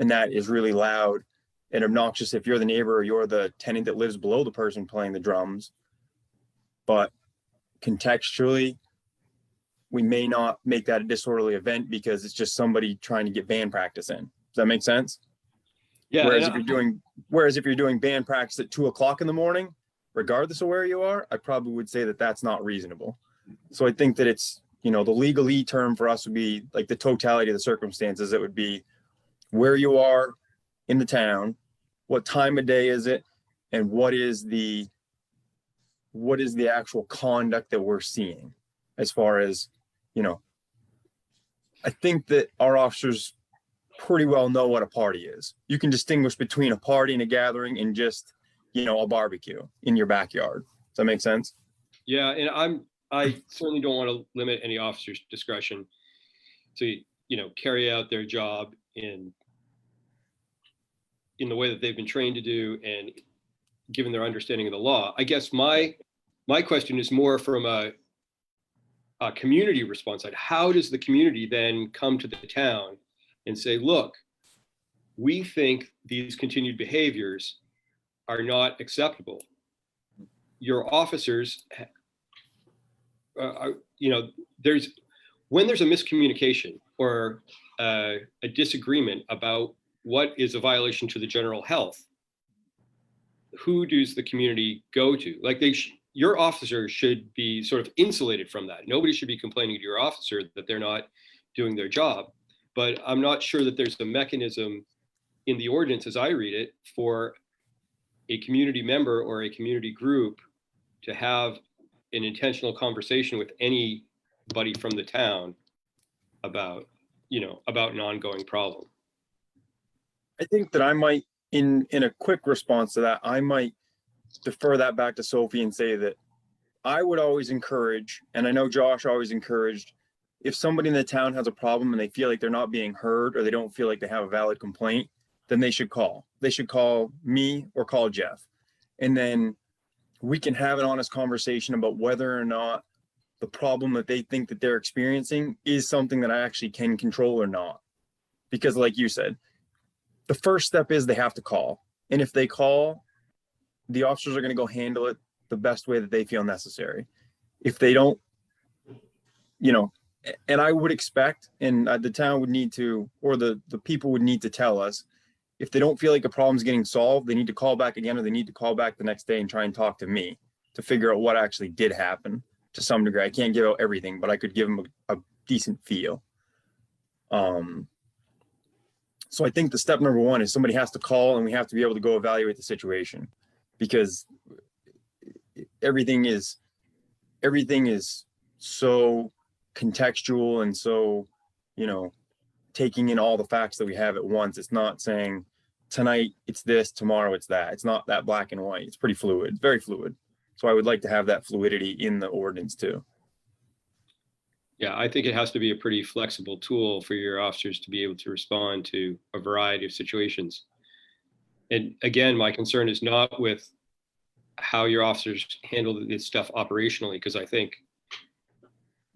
And that is really loud and obnoxious if you're the neighbor or you're the tenant that lives below the person playing the drums. But contextually, we may not make that a disorderly event because it's just somebody trying to get band practice in. Does that make sense? Yeah. Whereas if you're doing band practice at 2 o'clock in the morning, regardless of where you are, I probably would say that that's not reasonable. So I think that it's, the legalese term for us would be like the totality of the circumstances. It would be where you are in the town, what time of day is it, and what is the actual conduct that we're seeing as far as, I think that our officers pretty well know what a party is. You can distinguish between a party and a gathering and just, a barbecue in your backyard. Does that make sense? Yeah, and I certainly don't want to limit any officer's discretion to, carry out their job in the way that they've been trained to do and given their understanding of the law. I guess my question is more from a community response side. How does the community then come to the town and say, look, we think these continued behaviors are not acceptable. Your officers, when there's a miscommunication or a disagreement about what is a violation to the general health, who does the community go to? Like your officer should be sort of insulated from that. Nobody should be complaining to your officer that they're not doing their job. But I'm not sure that there's a mechanism in the ordinance, as I read it, for a community member or a community group to have an intentional conversation with anybody from the town about an ongoing problem. I think that I might, in a quick response to that, I might defer that back to Sophie and say that I would always encourage, and I know Josh always encouraged, if somebody in the town has a problem and they feel like they're not being heard or they don't feel like they have a valid complaint, then they should call. They should call me or call Jeff. And then we can have an honest conversation about whether or not the problem that they think that they're experiencing is something that I actually can control or not. Because like you said, the first step is they have to call. And if they call, the officers are going to go handle it the best way that they feel necessary. If they don't, and I would expect, and the town would need to, or the people would need to tell us, if they don't feel like a problem's getting solved, they need to call back again, or they need to call back the next day and try and talk to me to figure out what actually did happen to some degree. I can't give out everything, but I could give them a decent feel. So I think the step number one is somebody has to call and we have to be able to go evaluate the situation, because everything is so contextual and so, taking in all the facts that we have at once. It's not saying tonight it's this, tomorrow it's that. It's not that black and white. It's pretty fluid, very fluid. So I would like to have that fluidity in the ordinance too. Yeah, I think it has to be a pretty flexible tool for your officers to be able to respond to a variety of situations. And again, my concern is not with how your officers handle this stuff operationally, because I think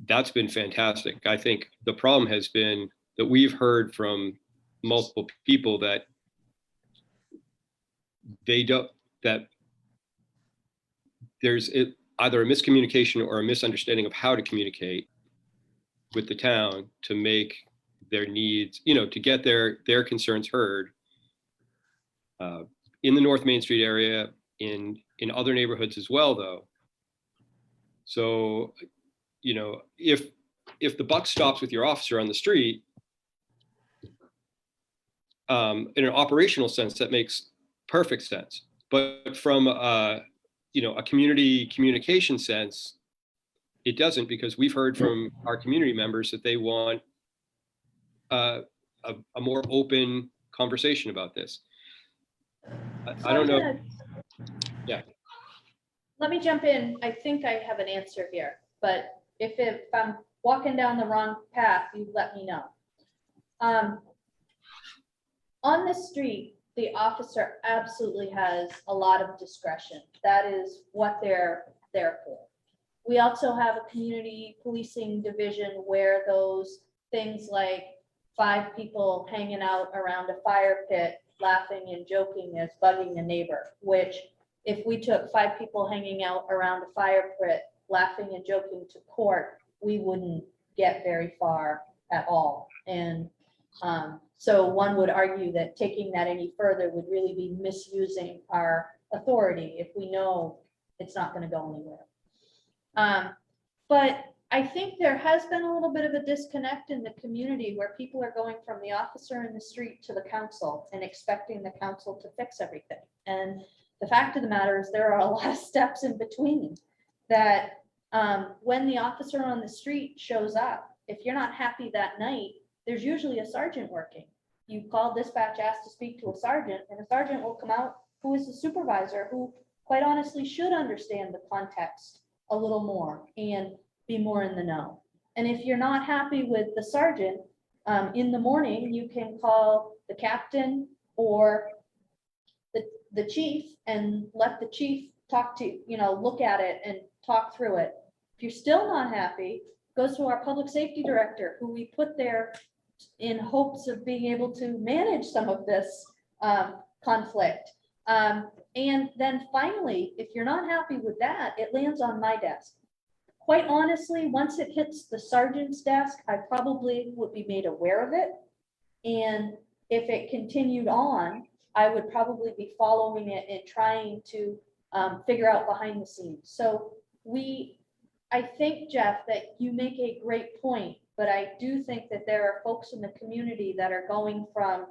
that's been fantastic. I think the problem has been that we've heard from multiple people that there's either a miscommunication or a misunderstanding of how to communicate with the town to make their needs, to get their concerns heard in the North Main Street area, in other neighborhoods as well, though. So, if the buck stops with your officer on the street, in an operational sense, that makes perfect sense. But from a community communication sense, it doesn't, because we've heard from our community members that they want a more open conversation about this. I don't know. Yeah. Let me jump in. I think I have an answer here, but if I'm walking down the wrong path, you let me know. On the street, the officer absolutely has a lot of discretion. That is what they're there for. We also have a community policing division where those things like 5 people hanging out around a fire pit, laughing and joking is bugging a neighbor, which if we took 5 people hanging out around a fire pit, laughing and joking to court, we wouldn't get very far at all. And so one would argue that taking that any further would really be misusing our authority if we know it's not going to go anywhere. But I think there has been a little bit of a disconnect in the community where people are going from the officer in the street to the council and expecting the council to fix everything. And the fact of the matter is there are a lot of steps in between that when the officer on the street shows up, if you're not happy that night, there's usually a sergeant working. You call dispatch, ask to speak to a sergeant, and a sergeant will come out who is the supervisor, who quite honestly should understand the context a little more and be more in the know. And if you're not happy with the sergeant, in the morning, you can call the captain or the chief and let the chief talk to, look at it and talk through it. If you're still not happy, go to our public safety director, who we put there in hopes of being able to manage some of this conflict. And then finally, if you're not happy with that, it lands on my desk. Quite honestly, once it hits the sergeant's desk, I probably would be made aware of it. And if it continued on, I would probably be following it and trying to figure out behind the scenes. So I think, Jeff, that you make a great point, but I do think that there are folks in the community that are going from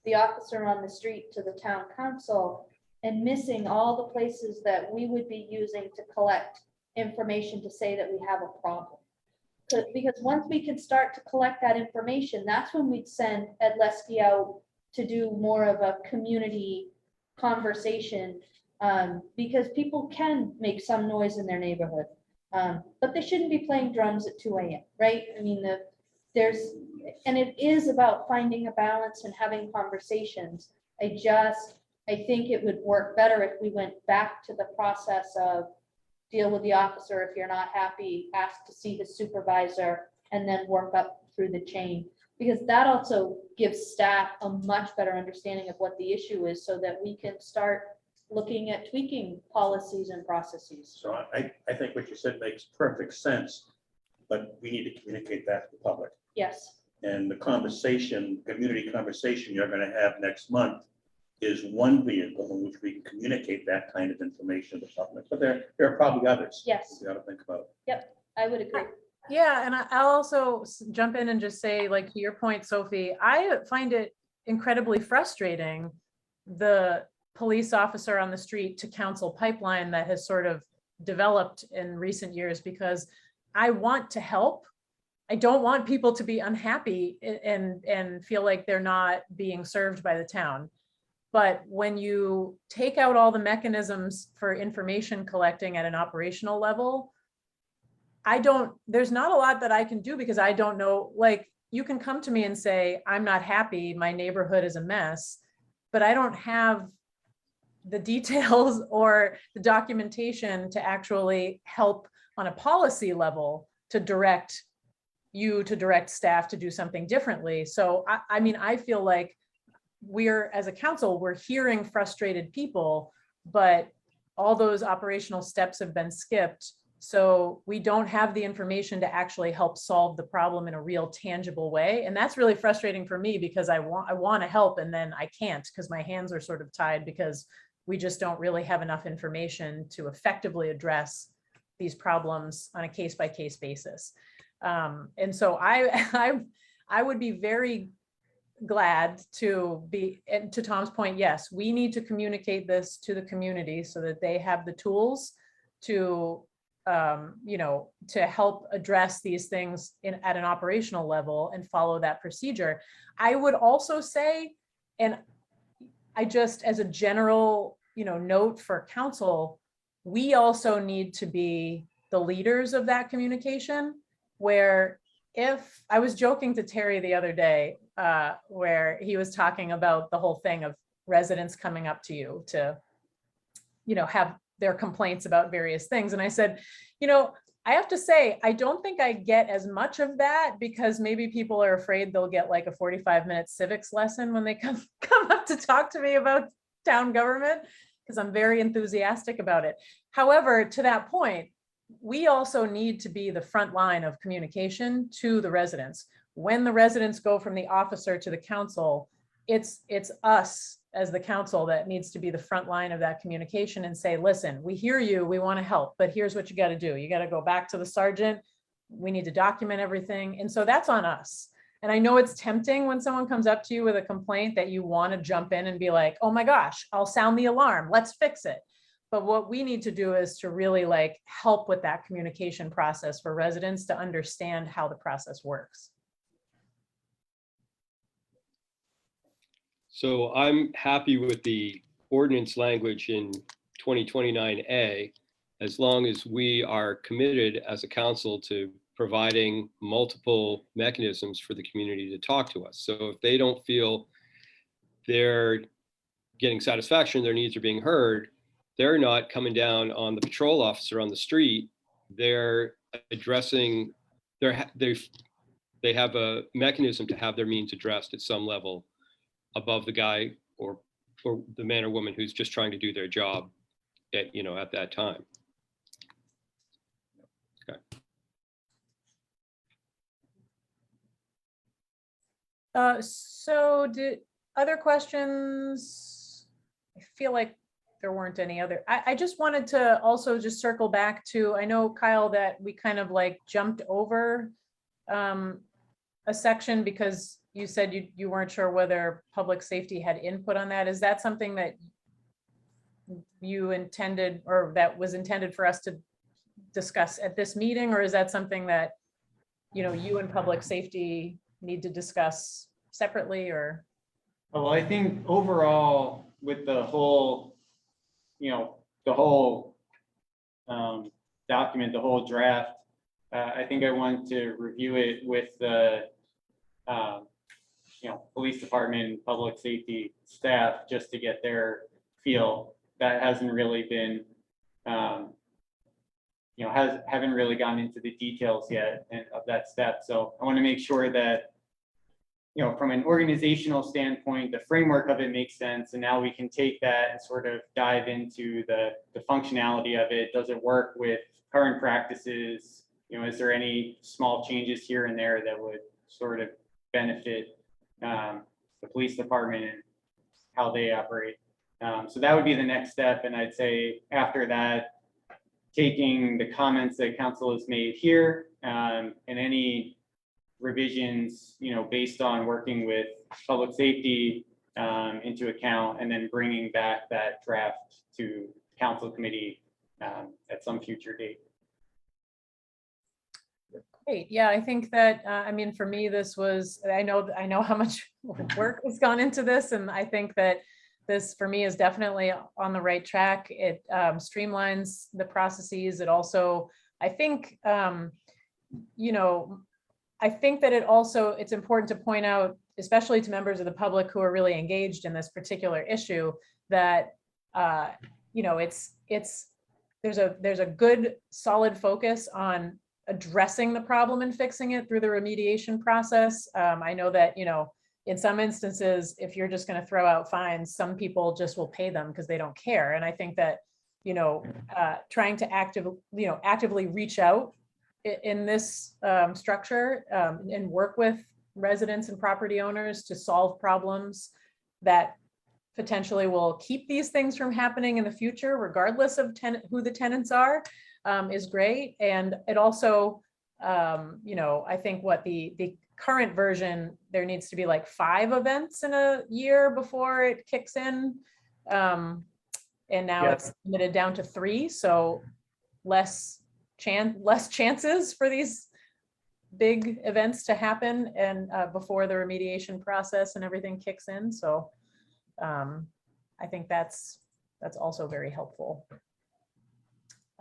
the officer on the street to the town council and missing all the places that we would be using to collect information to say that we have a problem. Because once we can start to collect that information, that's when we'd send Ed Lesky out to do more of a community conversation, because people can make some noise in their neighborhood, but they shouldn't be playing drums at 2 a.m., right? I mean, and it is about finding a balance and having conversations. I think it would work better if we went back to the process of deal with the officer. If you're not happy, ask to see the supervisor, and then work up through the chain, because that also gives staff a much better understanding of what the issue is, so that we can start looking at tweaking policies and processes. So I think what you said makes perfect sense, but we need to communicate that to the public. Yes. And the community conversation you're going to have next month is one vehicle in which we can communicate that kind of information to the public. But there are probably others. Yes. We got to think about. Yep, I would agree. Yeah, and I'll also jump in and just say, like, to your point, Sophie, I find it incredibly frustrating, the police officer on the street to council pipeline that has sort of developed in recent years, because I want to help. I don't want people to be unhappy and feel like they're not being served by the town. But when you take out all the mechanisms for information collecting at an operational level, there's not a lot that I can do because I don't know, like, you can come to me and say, I'm not happy, my neighborhood is a mess, but I don't have the details or the documentation to actually help on a policy level to direct staff to do something differently. So I mean, I feel like as a council, we're hearing frustrated people, but all those operational steps have been skipped. So we don't have the information to actually help solve the problem in a real tangible way. And that's really frustrating for me because I want to help and then I can't because my hands are sort of tied because we just don't really have enough information to effectively address these problems on a case-by-case basis. And so I would be very glad to be, and to Tom's point, yes, we need to communicate this to the community so that they have the tools to, to help address these things at an operational level and follow that procedure. I would also say, and I just, as a general, note for council, we also need to be the leaders of that communication, where if I was joking to Terry the other day, where he was talking about the whole thing of residents coming up to you to, have their complaints about various things. And I said, I have to say, I don't think I get as much of that because maybe people are afraid they'll get like a 45-minute civics lesson when they come up to talk to me about town government, because I'm very enthusiastic about it. However, to that point, we also need to be the front line of communication to the residents. When the residents go from the officer to the council, it's us as the council that needs to be the front line of that communication and say, listen, we hear you, we want to help, but here's what you got to do. You got to go back to the sergeant. We need to document everything. And so that's on us. And I know it's tempting when someone comes up to you with a complaint that you want to jump in and be like, oh my gosh, I'll sound the alarm. Let's fix it. But what we need to do is to really help with that communication process for residents to understand how the process works. So I'm happy with the ordinance language in 2029A, as long as we are committed as a council to providing multiple mechanisms for the community to talk to us. So if they don't feel they're getting satisfaction, their needs are being heard, they're not coming down on the patrol officer on the street. They're addressing, they have a mechanism to have their needs addressed at some level above the guy or the man or woman who's just trying to do their job at that time. Okay. So did other questions? I feel like there weren't any other. I just wanted to also just circle back to, I know, Kyle, that we kind of jumped over a section because you said you weren't sure whether public safety had input on that. Is that something that you intended or that was intended for us to discuss at this meeting? Or is that something that, you and public safety need to discuss separately or? Well, I think overall with the whole, document, the whole draft, I think I want to review it with the, police department and public safety staff just to get their feel. That hasn't really been, haven't really gone into the details yet of that step. So I want to make sure that, from an organizational standpoint, the framework of it makes sense. And now we can take that and sort of dive into the functionality of it. Does it work with current practices? Is there any small changes here and there that would sort of benefit the police department and how they operate? So that would be the next step. And I'd say after that, taking the comments that council has made here and any revisions, based on working with public safety into account, and then bringing back that draft to council committee at some future date. Great. Yeah, I think that, for me, this was, I know how much work has gone into this. And I think that this for me is definitely on the right track. It streamlines the processes. It also, I think, you know, I think that it's important to point out, especially to members of the public who are really engaged in this particular issue, that, you know, there's a good solid focus on addressing the problem and fixing it through the remediation process. I know that, you know, in some instances, if you're just going to throw out fines, some people just will pay them because they don't care. And I think that, you know, trying to actively reach out in this structure and work with residents and property owners to solve problems that potentially will keep these things from happening in the future, regardless of who the tenants are, is great. And it also, you know, I think what the current version, there needs to be like 5 events in a year before it kicks in. And now it's limited down to 3. So less chances for these big events to happen and before the remediation process and everything kicks in. So I think that's also very helpful.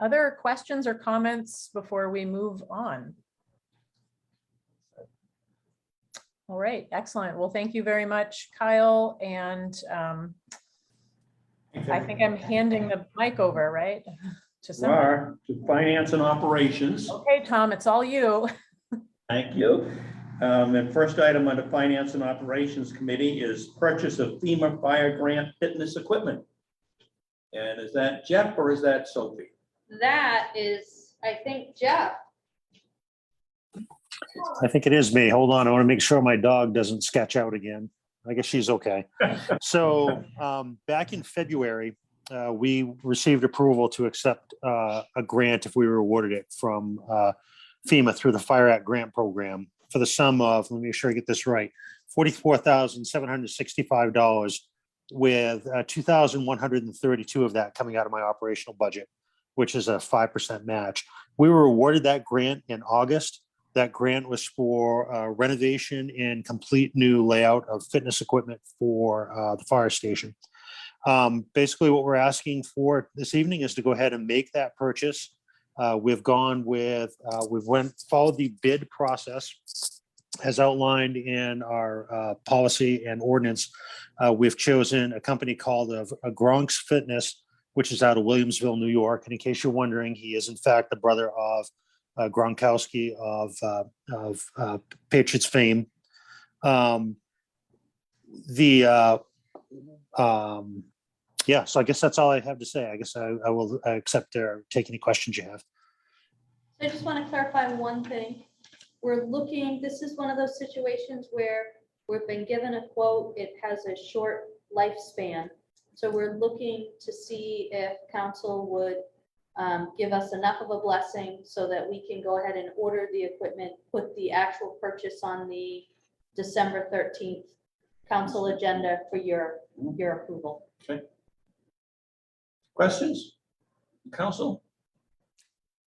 Other questions or comments before we move on? All right, excellent. Well, thank you very much, Kyle. And I think I'm handing the mic over, right? To somebody. To finance and operations. Okay, Tom, it's all you. Thank you. And first item under Finance and Operations Committee is purchase of FEMA fire grant fitness equipment. And is that Jeff or is that Sophie? That is, I think, Jeff. I think it is me. Hold on. I want to make sure my dog doesn't sketch out again. I guess she's okay. So back in February, we received approval to accept a grant if we were awarded it from FEMA through the Fire Act grant program for the sum of, let me make sure I get this right, $44,765 with $2,132 of that coming out of my operational budget, which is a 5% match. We were awarded that grant in August. That grant was for renovation and complete new layout of fitness equipment for the fire station. Basically, what we're asking for this evening is to go ahead and make that purchase. We've followed the bid process as outlined in our policy and ordinance. We've chosen a company called Gronk's Fitness, which is out of Williamsville, New York. And in case you're wondering, he is in fact the brother of Gronkowski of Patriots fame. Yeah, so I guess that's all I have to say. I guess I will accept or take any questions you have. I just want to clarify one thing. We're looking, this is one of those situations where we've been given a quote, it has a short lifespan. So we're looking to see if council would give us enough of a blessing so that we can go ahead and order the equipment, put the actual purchase on the December 13th council agenda for your approval. Okay. Questions? Council?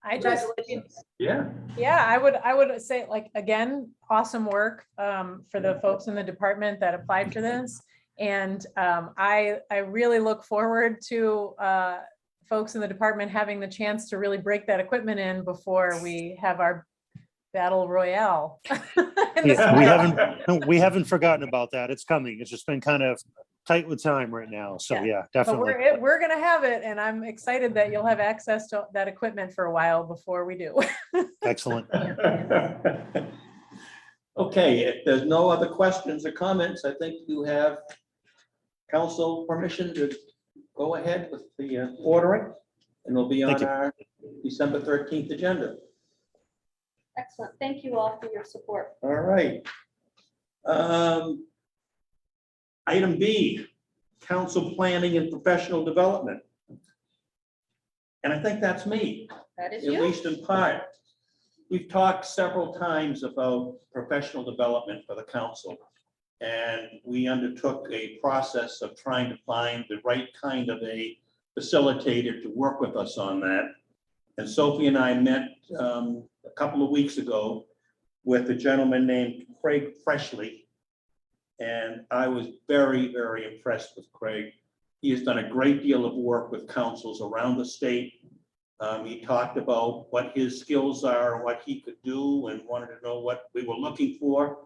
Congratulations. Yeah. Yeah, I would say, like, again, awesome work for the folks in the department that applied for this. And I really look forward to folks in the department having the chance to really break that equipment in before we have our battle royale. Yeah, we haven't forgotten about that. It's coming. It's just been kind of tight with time right now. So yeah, But definitely. we're gonna have it, and I'm excited that you'll have access to that equipment for a while before we do. Excellent. Okay, if there's no other questions or comments, I think you have council permission to go ahead with the ordering, and it'll be on our December 13th agenda. Excellent. Thank you all for your support. All right. Item B, council planning and professional development. And I think that's me, That is at you. least in part. We've talked several times about professional development for the council. And we undertook a process of trying to find the right kind of a facilitator to work with us on that. And Sophie and I met a couple of weeks ago with a gentleman named Craig Freshley. And I was very, very impressed with Craig. He has done a great deal of work with councils around the state. He talked about what his skills are, what he could do, and wanted to know what we were looking for.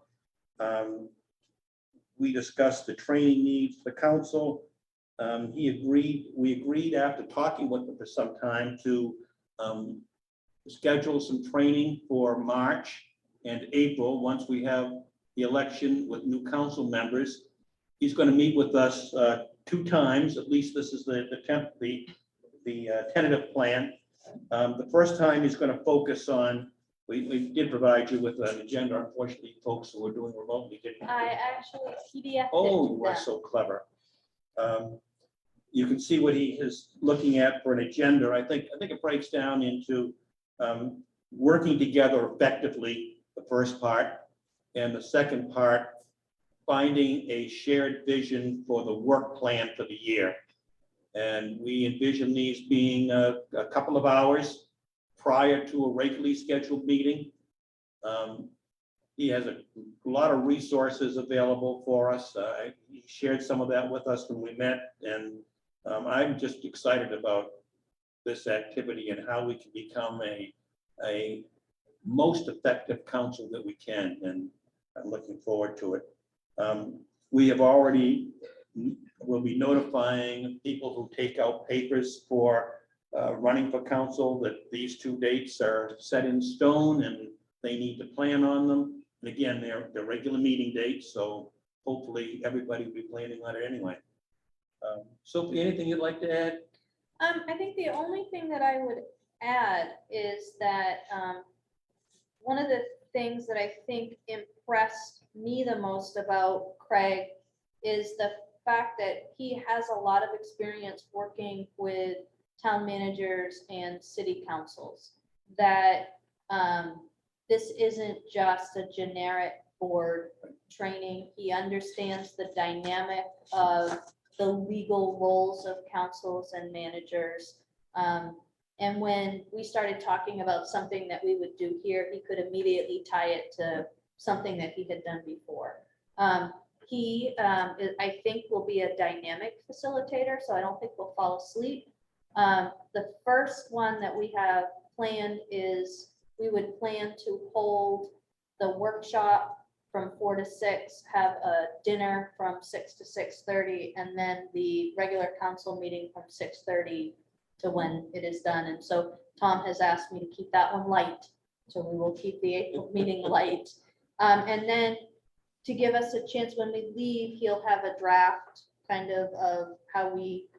We discussed the training needs for the council. We agreed after talking with him for some time to schedule some training for March and April, once we have the election with new council members. He's going to meet with us 2 times, at least this is the tentative plan. The first time he's going to focus on, we did provide you with an agenda, unfortunately, folks who were doing remotely didn't. I actually PDF'd it Oh, to you are them. so clever. You can see what he is looking at for an agenda. I think it breaks down into working together effectively, the first part, and the second part, finding a shared vision for the work plan for the year. And we envision these being a couple of hours prior to a regularly scheduled meeting. He has a lot of resources available for us. He shared some of that with us when we met, and I'm just excited about this activity and how we can become a most effective council that we can, and I'm looking forward to it. We have already, we'll be notifying people who take out papers for running for council that these 2 dates are set in stone and they need to plan on them. And again, they're regular meeting dates, so hopefully everybody will be planning on it anyway. Sophie, anything you'd like to add? I think the only thing that I would add is that one of the things that I think impressed me the most about Craig is the fact that he has a lot of experience working with town managers and city councils. That this isn't just a generic board training. He understands the dynamic of the legal roles of councils and managers. And when we started talking about something that we would do here, he could immediately tie it to something that he had done before. I think, will be a dynamic facilitator, so I don't think we'll fall asleep. The first one that we have planned is we would plan to hold the workshop from 4 to 6, have a dinner from 6 to 6:30, and then the regular council meeting from 6:30 to when it is done. And so Tom has asked me to keep that one light, so we will keep the April meeting light. And then to give us a chance when we leave, he'll have a draft kind of how we,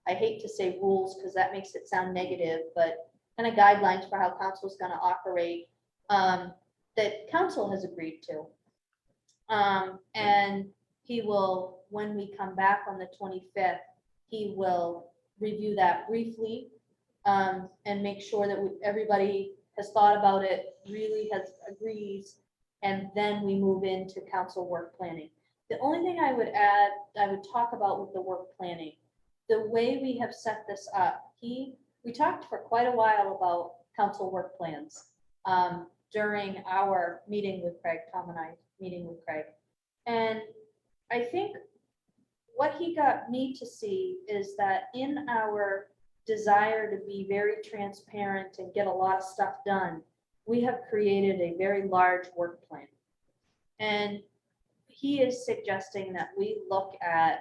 I hate to say rules because that makes it sound negative, but kind of guidelines for how council is going to operate that council has agreed to. And he will, when we come back on the 25th, he will review that briefly and make sure that everybody has thought about it, really agrees, and then we move into council work planning. The only thing I would add, I would talk about with the work planning, the way we have set this up, we talked for quite a while about council work plans during our meeting with Craig, Tom and I meeting with Craig. And I think what he got me to see is that in our desire to be very transparent and get a lot of stuff done, we have created a very large work plan. And he is suggesting that we look at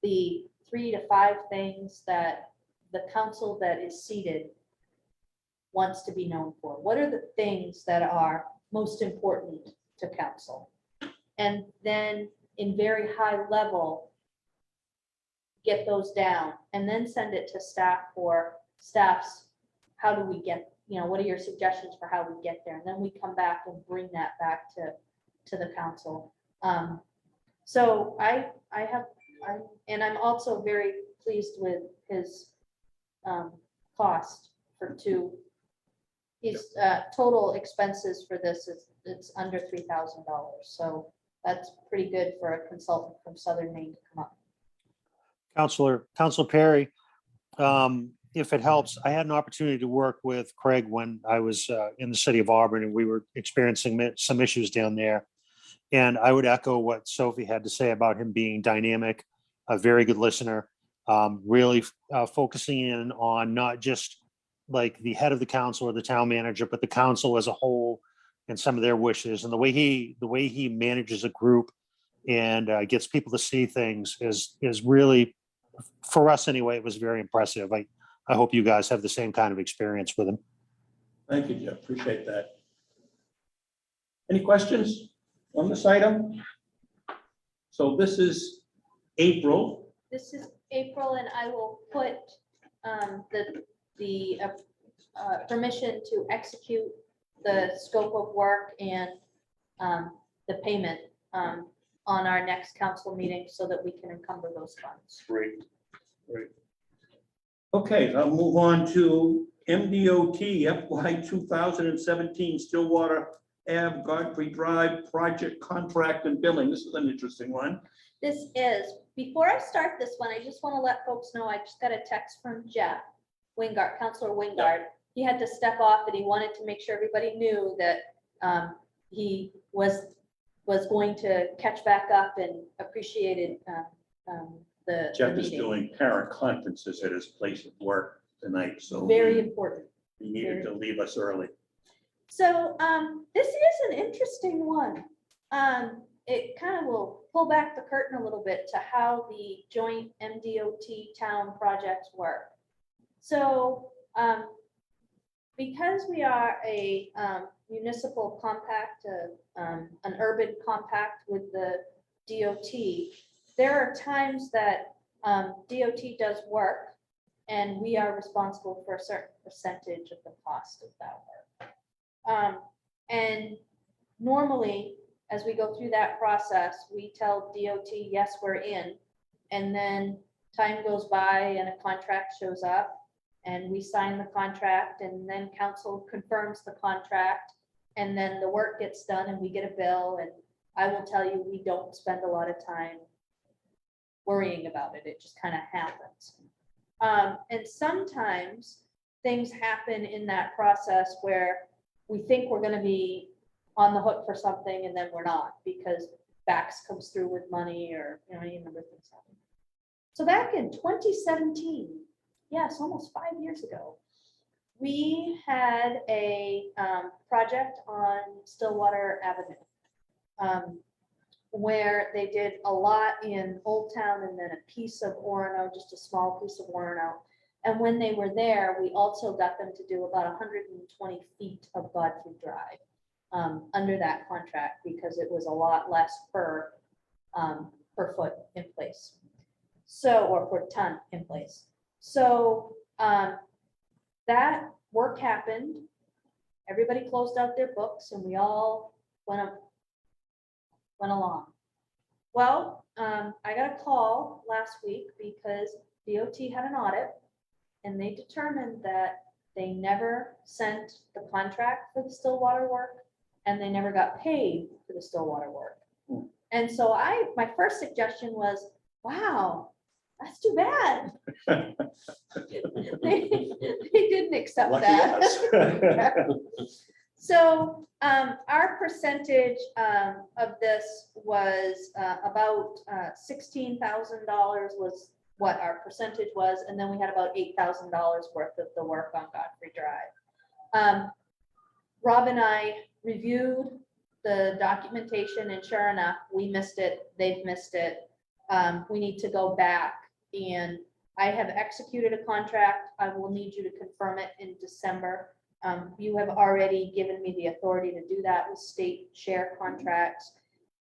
the 3 to 5 things that the council that is seated wants to be known for. What are the things that are most important to council? And then in very high level, get those down and then send it to staff for staffs. How do we get, what are your suggestions for how we get there? And then we come back and bring that back to the council. So I'm also very pleased with his cost for his total expenses for this it's under $3,000. So that's pretty good for a consultant from Southern Maine to come up. Councilor Perry, if it helps, I had an opportunity to work with Craig when I was in the city of Auburn, and we were experiencing some issues down there. And I would echo what Sophie had to say about him being dynamic, a very good listener, really focusing in on not just like the head of the council or the town manager, but the council as a whole and some of their wishes. And the way he manages a group and gets people to see things is really, for us anyway, it was very impressive. I hope you guys have the same kind of experience with him. Thank you, Jeff. Appreciate that. Any questions on this item? So this is April. This is April, and I will put the permission to execute the scope of work and the payment on our next council meeting so that we can encumber those funds. Great. Okay, I'll move on to MDOT FY 2017 Stillwater Ave Godfrey Drive Project Contract and Billing. This is an interesting one. This is, before I start this one, I just want to let folks know, I just got a text from Jeff Wingard, Councilor Wingard. He had to step off and he wanted to make sure everybody knew that he was going to catch back up and appreciated the Jeff is meeting. doing parent conferences at his place of work tonight, so Very important. he needed to leave us early. So this is an interesting one. It kind of will pull back the curtain a little bit to how the joint MDOT town projects work. So because we are a municipal compact, an urban compact with the DOT, there are times that DOT does work and we are responsible for a certain percentage of the cost of that work. And normally, as we go through that process, we tell DOT, yes, we're in. And then time goes by and a contract shows up and we sign the contract and then council confirms the contract. And then the work gets done and we get a bill. And I will tell you, we don't spend a lot of time worrying about it. It just kind of happens. And sometimes things happen in that process where we think we're going to be on the hook for something and then we're not because Bax comes through with money or, you know, any number of things happen. So back in 2017, yes, almost 5 years ago, we had a project on Stillwater Avenue where they did a lot in Old Town and then a piece of Orono, just a small piece of Orono. And when they were there, we also got them to do about 120 feet of Godfrey Drive under that contract because it was a lot less per foot in place. So, or per ton in place. So that work happened. Everybody closed out their books and we all went along. Well, I got a call last week because DOT had an audit and they determined that they never sent the contract for the Stillwater work and they never got paid for the Stillwater work. And so my first suggestion was, wow, that's too bad. They didn't accept Lucky that. us. So our percentage of this was about $16,000 was what our percentage was. And then we had about $8,000 worth of the work on Godfrey Drive. Rob and I reviewed the documentation and sure enough, we missed it. They've missed it. We need to go back and I have executed a contract. I will need you to confirm it in December. You have already given me the authority to do that with state share contracts.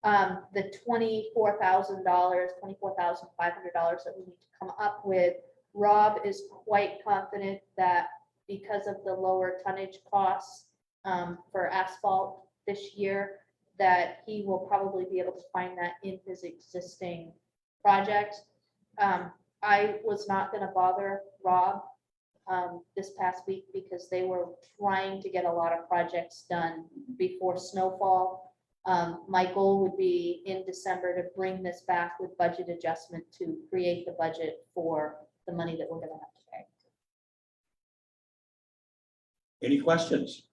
The $24,000, $24,500 that we need to come up with, Rob is quite confident that because of the lower tonnage costs for asphalt this year, that he will probably be able to find that in his existing project. I was not going to bother Rob this past week because they were trying to get a lot of projects done before snowfall. My goal would be in December to bring this back with budget adjustment to create the budget for the money that we're going to have to pay. Any questions?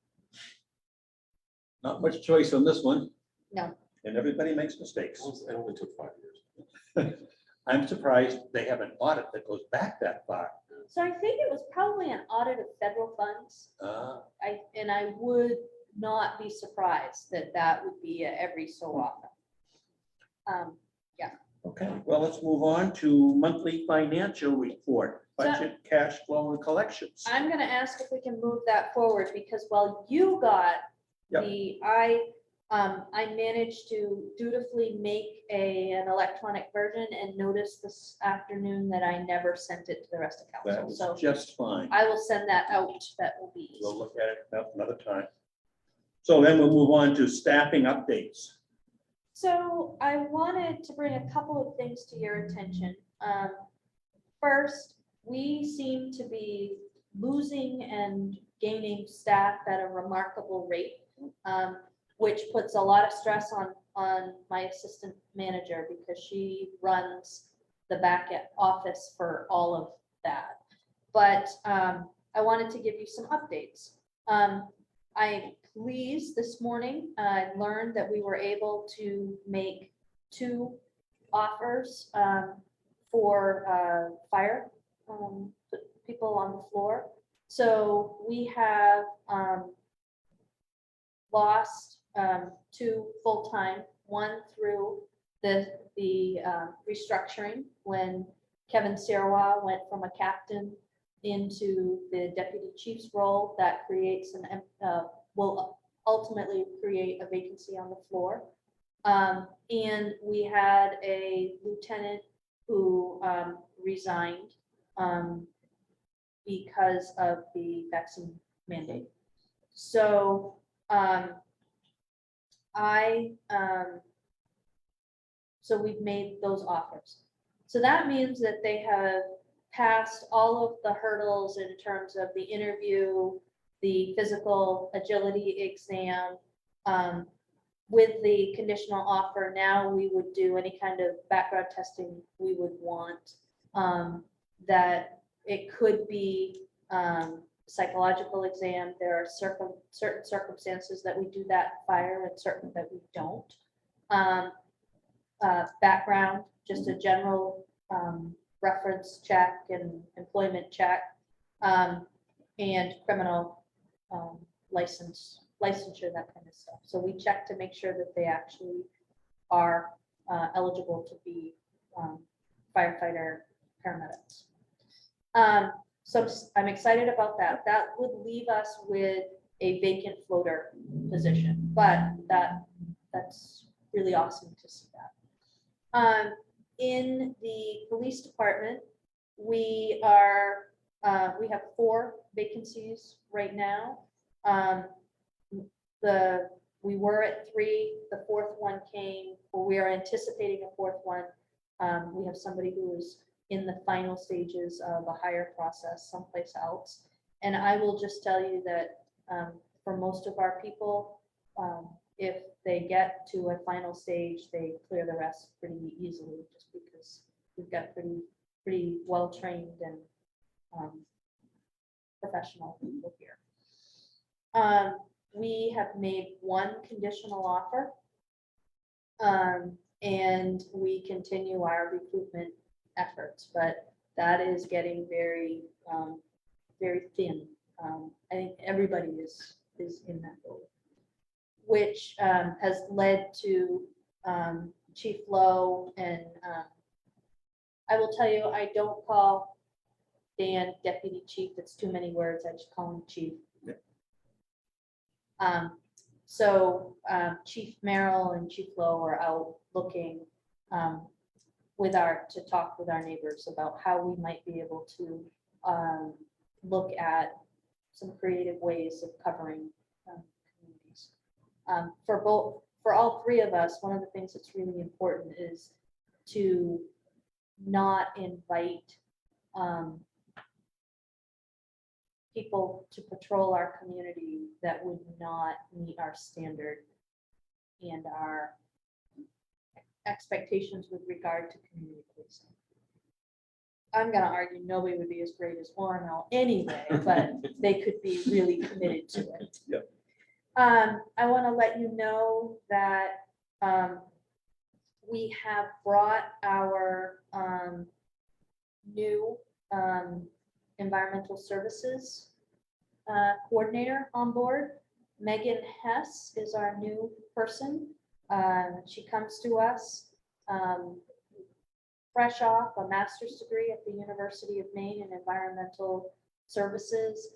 Not much choice on this one. No. And everybody makes mistakes. It only took 5 years. I'm surprised they have an audit that goes back that far. So I think it was probably an audit of federal funds. I would not be surprised that that would be every so often. Okay, well, let's move on to monthly financial report, So- budget, cash flow, and collections. I'm gonna ask if we can move that forward, because while you got Yep. I managed to dutifully make an electronic version and noticed this afternoon that I never sent it to the rest of That council. was So just fine. I will send that out. That will be easy. We'll look at it another time. So then we'll move on to staffing updates. So I wanted to bring a couple of things to your attention. First, we seem to be losing and gaining staff at a remarkable rate, which puts a lot of stress on my assistant manager, because she runs the back office for all of that. But I wanted to give you some updates. I'm pleased this morning, I learned that we were able to make 2 offers for fire people on the floor. So we have lost 2 full-time, one through the restructuring when Kevin Sirwa went from a captain into the deputy chief's role. That creates will ultimately create a vacancy on the floor. And we had a lieutenant who resigned because of the vaccine mandate. So so we've made those offers. So that means that they have passed all of the hurdles in terms of the interview, the physical agility exam. With the conditional offer, now we would do any kind of background testing we would want. That it could be psychological exam. There are certain circumstances that we do that fire and certain that we don't. Background, just a general reference check and employment check, and criminal licensure, that kind of stuff. So we check to make sure that they actually are eligible to be firefighter paramedics. So I'm excited about that. That would leave us with a vacant floater position, but that's really awesome to see that. In the police department, we have 4 vacancies right now. We were at 3, the 4th one came, or we are anticipating a 4th one. We have somebody who is in the final stages of a hire process someplace else. And I will just tell you that for most of our people, if they get to a final stage, they clear the rest pretty easily, just because we've got pretty well-trained and professional people here. We have made 1 conditional offer, and we continue our recruitment efforts, but that is getting very, very thin. I think everybody is in that boat, which has led to Chief Lowe, and I will tell you, I don't call Dan Deputy Chief. It's too many words. I just call him Chief. So Chief Merrill and Chief Lowe are out looking to talk with our neighbors about how we might be able to look at some creative ways of covering communities. For all 3 of us, one of the things that's really important is to not invite people to patrol our community that would not meet our standard and our expectations with regard to community policing. I'm gonna argue nobody would be as great as Orono anyway, but they could be really committed to it. Yep. I want to let you know that we have brought our new environmental services coordinator on board. Megan Hess is our new person. She comes to us fresh off a master's degree at the University of Maine in environmental services,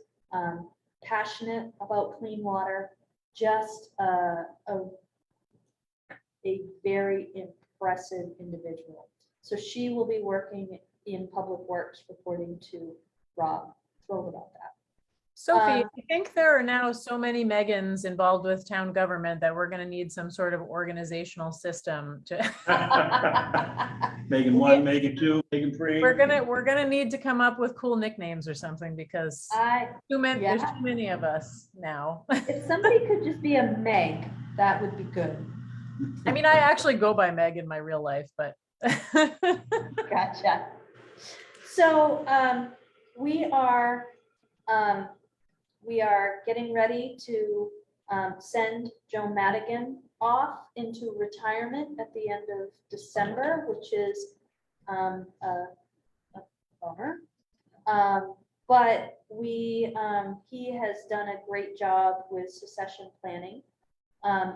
passionate about clean water, just a very impressive individual. So she will be working in public works, reporting to Rob. Thrilled about that. Sophie, I think there are now so many Megans involved with town government that we're gonna need some sort of organizational system to. Megan 1, Megan 2, Megan 3. We're gonna need to come up with cool nicknames or something because there's too many of us now. If somebody could just be a Meg, that would be good. I mean, I actually go by Meg in my real life, but. Gotcha. So we are getting ready to send Joe Madigan off into retirement at the end of December, which is a bummer. But he has done a great job with succession planning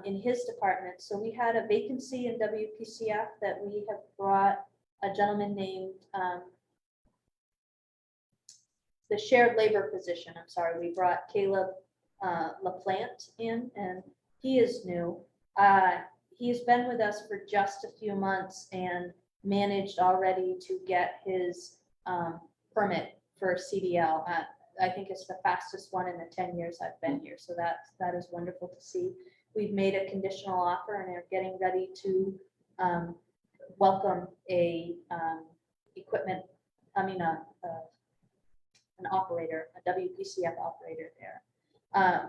in his department. So we had a vacancy in WPCF that we have brought a gentleman named the shared labor position. I'm sorry, we brought Caleb LaPlante in, and he is new. He's been with us for just a few months and managed already to get his permit for CDL. I think it's the fastest one in the 10 years I've been here. So that is wonderful to see. We've made a conditional offer and are getting ready to welcome an operator, a WPCF operator there.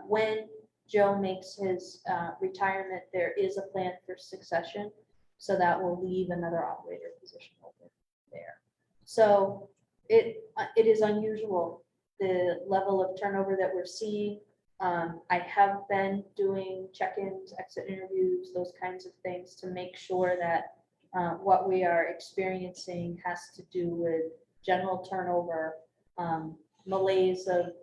When Joe makes his retirement, there is a plan for succession. So that will leave another operator position open there. So it is unusual, the level of turnover that we're seeing. I have been doing check-ins, exit interviews, those kinds of things to make sure that what we are experiencing has to do with general turnover, malaise of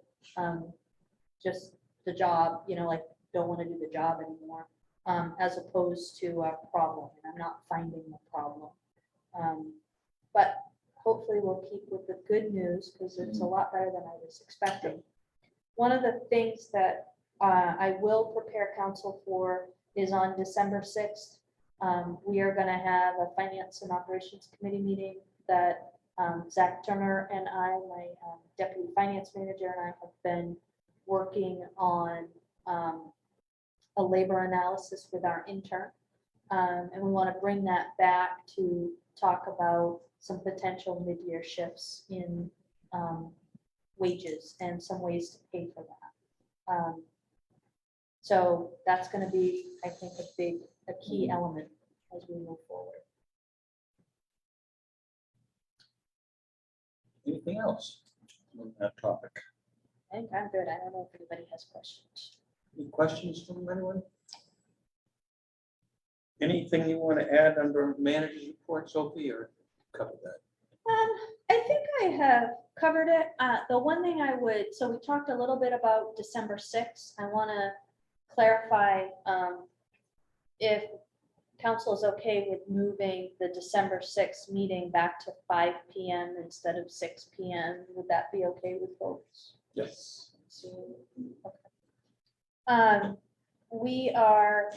just the job, like don't want to do the job anymore, as opposed to a problem. And I'm not finding a problem. But hopefully we'll keep with the good news because it's a lot better than I was expecting. One of the things that I will prepare council for is on December 6th. We are going to have a Finance and Operations Committee meeting that Zach Turner and I, my Deputy Finance Manager, and I have been working on a labor analysis with our intern. And we want to bring that back to talk about some potential mid-year shifts in wages and some ways to pay for that. So that's going to be, I think, a key element as we move forward. Anything else on that topic? I think I'm good. I don't know if anybody has questions. Any questions from anyone? Anything you want to add under manager's report, Sophie, or cover that? I think I have covered it. The one thing so we talked a little bit about December 6th. I want to clarify if council is okay with moving the December 6th meeting back to 5 p.m. instead of 6 p.m. Would that be okay with folks? Yes. Okay. We are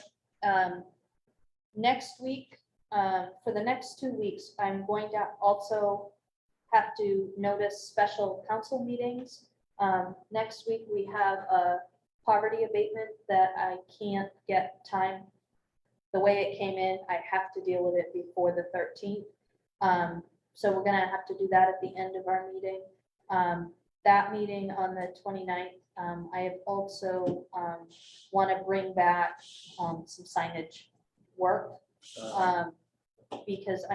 next week, for the next 2 weeks, I'm going to also have to notice special council meetings. Next week, we have a poverty abatement that I can't get time. The way it came in, I have to deal with it before the 13th. So we're gonna have to do that at the end of our meeting. That meeting on the 29th, I have also want to bring back some signage work because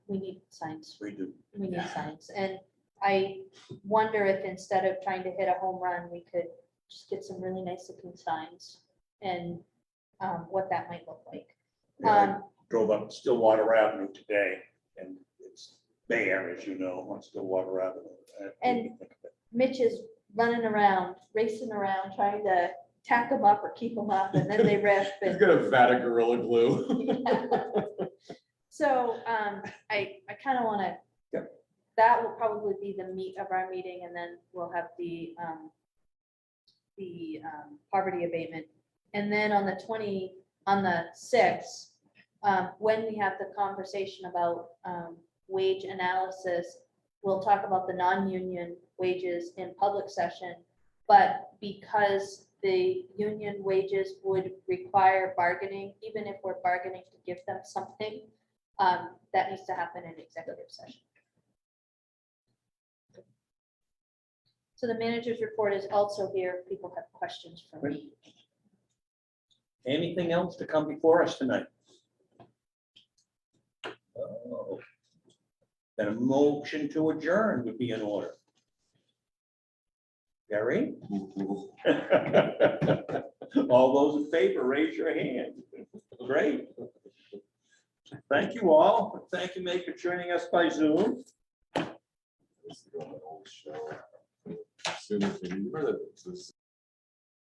we need signs. We do. We need signs. And I wonder if instead of trying to hit a home run, we could just get some really nice looking signs and what that might look like. Yeah, drove up Stillwater Avenue today, and it's bare, as you know, on Stillwater Avenue. And Mitch is running around, racing around, trying to tack them up or keep them up, and then they rip. He's And got a vat of Gorilla Glue. so I kind of want to, that will probably be the meat of our meeting, and then we'll have the poverty abatement. And then on the 6th, when we have the conversation about wage analysis, we'll talk about the non-union wages in public session. But because the union wages would require bargaining, even if we're bargaining to give them something, that needs to happen in executive session. So the manager's report is also here. If people have questions for me. Anything else to come before us tonight? Oh. Then a motion to adjourn would be in order. Gary? All those in favor, raise your hand. Great. Thank you all. Thank you, Mike, for joining us by Zoom. Soon as we remember that this